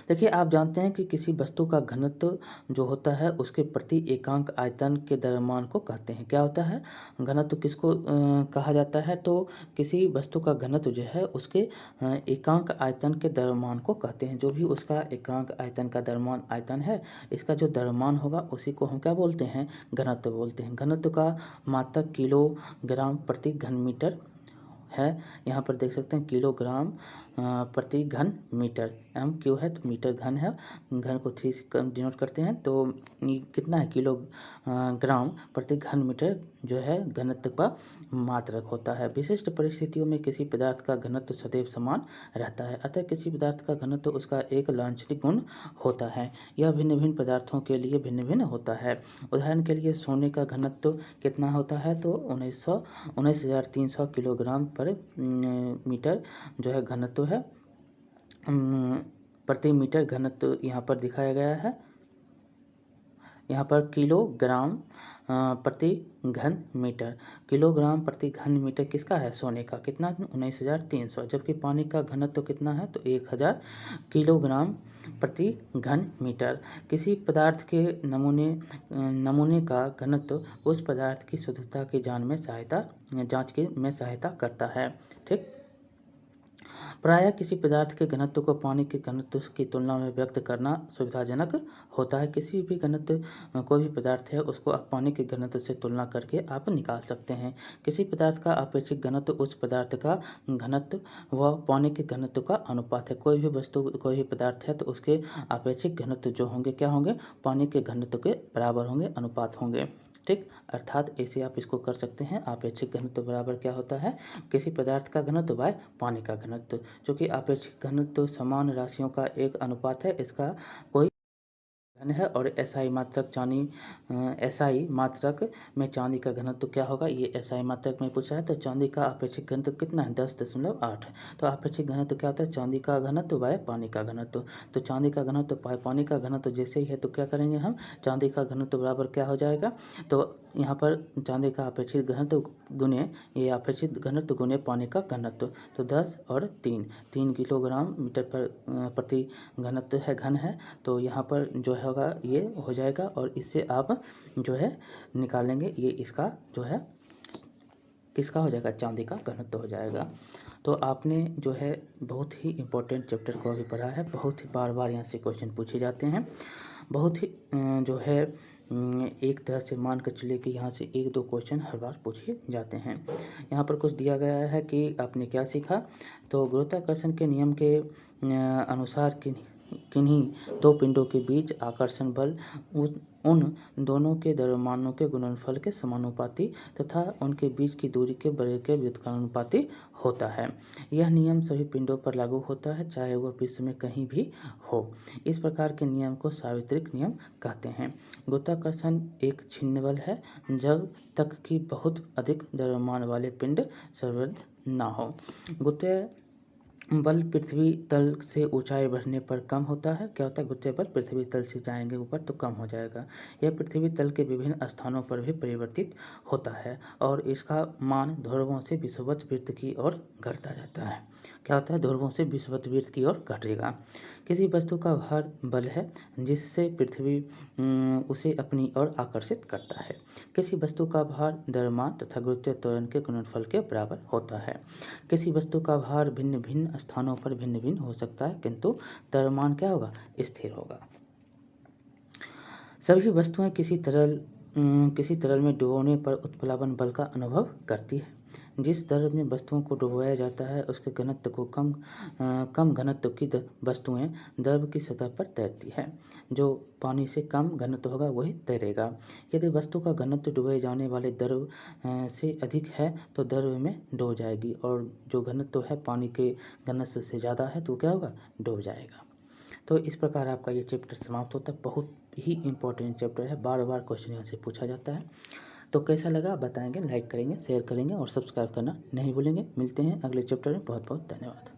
देखिए, आप जानते हैं कि किसी वस्तु का घनत्व जो होता है उसके प्रति एकांक आयतन के द्रव्यमान को कहते हैं। क्या होता है? घनत्व किसको कहा जाता है? तो किसी वस्तु का घनत्व जो है उसके एकांक आयतन के द्रव्यमान को कहते हैं। जो भी उसका एकांक आयतन का द्रव्यमान आयतन है, इसका जो द्रव्यमान होगा उसी को हम क्या बोलते हैं? घनत्व बोलते हैं। घनत्व का मात्रक किलोग्राम प्रति घन मीटर है। यहाँ पर देख सकते हैं किलोग्राम प्रति घन मीटर। एम क्यू है तो मीटर घन है, घन को 3 से डिनोट करते हैं, तो ये कितना है? ग्राम प्रति घन मीटर जो है घनत्व का मात्रक होता है। विशिष्ट परिस्थितियों में किसी पदार्थ का घनत्व सदैव समान रहता है, अतः किसी पदार्थ का घनत्व उसका एक लाक्षणिक गुण होता है। यह भिन्न भिन्न पदार्थों के लिए भिन्न भिन्न होता है। उदाहरण के लिए सोने का घनत्व कितना होता है? तो 19,300 किलोग्राम पर मीटर जो है घनत्व है, प्रति मीटर घनत्व यहाँ पर दिखाया गया है। यहाँ पर किलोग्राम प्रति घन मीटर, किलोग्राम प्रति घन मीटर किसका है? सोने का। कितना? 19,300। जबकि पानी का घनत्व कितना है? तो 1000 किलोग्राम प्रति घन मीटर। किसी पदार्थ के नमूने का घनत्व उस पदार्थ की शुद्धता की जांच में सहायता करता है। ठीक। प्रायः किसी पदार्थ के घनत्व को पानी के घनत्व की तुलना में व्यक्त करना सुविधाजनक होता है। किसी भी घनत्व कोई भी पदार्थ है उसको आप पानी के घनत्व से तुलना करके आप निकाल सकते हैं। किसी पदार्थ का अपेक्षित घनत्व उस पदार्थ का घनत्व व पानी के घनत्व का अनुपात है। कोई भी वस्तु, कोई भी पदार्थ है तो उसके अपेक्षित घनत्व जो होंगे क्या होंगे? पानी के घनत्व के बराबर होंगे, अनुपात होंगे। ठीक। अर्थात ऐसे आप इसको कर सकते हैं। अपेक्षित घनत्व बराबर क्या होता है? किसी पदार्थ का घनत्व बाय पानी का घनत्व। चूँकि अपेक्षित घनत्व समान राशियों का एक अनुपात है, इसका कोई घन है। और एसआई मात्रक में चांदी का घनत्व क्या होगा? ये एसआई मात्रक में पूछा है। तो चांदी का अपेक्षित घनत्व कितना है? 10.8। तो अपेक्षित घनत्व क्या होता है? चांदी का घनत्व बाय पानी का घनत्व। तो चांदी का घनत्व बाय पानी का घनत्व जैसे ही है तो क्या करेंगे हम? चांदी का घनत्व बराबर क्या हो जाएगा? तो यहाँ पर चांदी का अपेक्षित घनत्व गुने ये अपेक्षित घनत्व गुने पानी का घनत्व, तो 10 और 3 किलोग्राम मीटर पर प्रति घनत्व है, घन है। तो यहाँ पर जो होगा ये हो जाएगा और इससे आप जो है निकालेंगे, ये इसका जो है किसका हो जाएगा? चांदी का घनत्व हो जाएगा। तो आपने जो है बहुत ही इम्पोर्टेंट चैप्टर को अभी पढ़ा है। बहुत ही बार बार यहाँ से क्वेश्चन पूछे जाते हैं। बहुत ही जो है एक तरह से मान कर चलिए कि यहाँ से 1-2 क्वेश्चन हर बार पूछे जाते हैं। यहाँ पर कुछ दिया गया है कि आपने क्या सीखा। तो गुरुत्वाकर्षण के नियम के अनुसार किन्हीं दो पिंडों के बीच आकर्षण बल उन दोनों के द्रव्यमानों के गुणनफल के समानुपाती तथा उनके बीच की दूरी के वर्ग के व्युत्क्रमानुपाती होता है। यह नियम सभी पिंडों पर लागू होता है, चाहे वह विश्व में कहीं भी हो। इस प्रकार के नियम को सार्वत्रिक नियम कहते हैं। गुरुत्वाकर्षण एक छिन्न बल है जब तक कि बहुत अधिक द्रव्यमान वाले पिंड सर्वत्र ना हो। गुरुत्वीय बल पृथ्वी तल से ऊंचाई बढ़ने पर कम होता है। क्या होता है? गुरुत्वीय बल पृथ्वी तल से जाएंगे ऊपर तो कम हो जाएगा। यह पृथ्वी तल के विभिन्न स्थानों पर भी परिवर्तित होता है और इसका मान ध्रुवों से विषुवत वृत्त की ओर घटता जाता है। क्या होता है? ध्रुवों से विषुवत वृत्त की ओर घटेगा। किसी वस्तु का भार बल है जिससे पृथ्वी उसे अपनी ओर आकर्षित करता है। किसी वस्तु का भार द्रव्यमान तथा गुरुत्वीय त्वरण के गुणनफल के बराबर होता है। किसी वस्तु का भार भिन्न भिन्न स्थानों पर भिन्न भिन्न हो सकता है, किंतु द्रव्यमान क्या होगा? स्थिर होगा। सभी वस्तुएं किसी तरल में डुबोने पर उत्प्लावन बल का अनुभव करती है। जिस द्रव में वस्तुओं को डुबोया जाता है उसके घनत्व को कम घनत्व की वस्तुएं द्रव की सतह पर तैरती है। जो पानी से कम घनत्व होगा वही तैरेगा। यदि वस्तु का घनत्व डुबोए जाने वाले द्रव से अधिक है तो द्रव में डूब जाएगी, और जो घनत्व है पानी के घनत्व से ज़्यादा है तो क्या होगा? डूब जाएगा। तो इस प्रकार आपका ये चैप्टर समाप्त होता है। बहुत ही इंपॉर्टेंट चैप्टर है, बार बार क्वेश्चन यहाँ से पूछा जाता है। तो कैसा लगा बताएंगे, लाइक करेंगे, शेयर करेंगे और सब्सक्राइब करना नहीं भूलेंगे। मिलते हैं अगले चैप्टर में। बहुत बहुत धन्यवाद।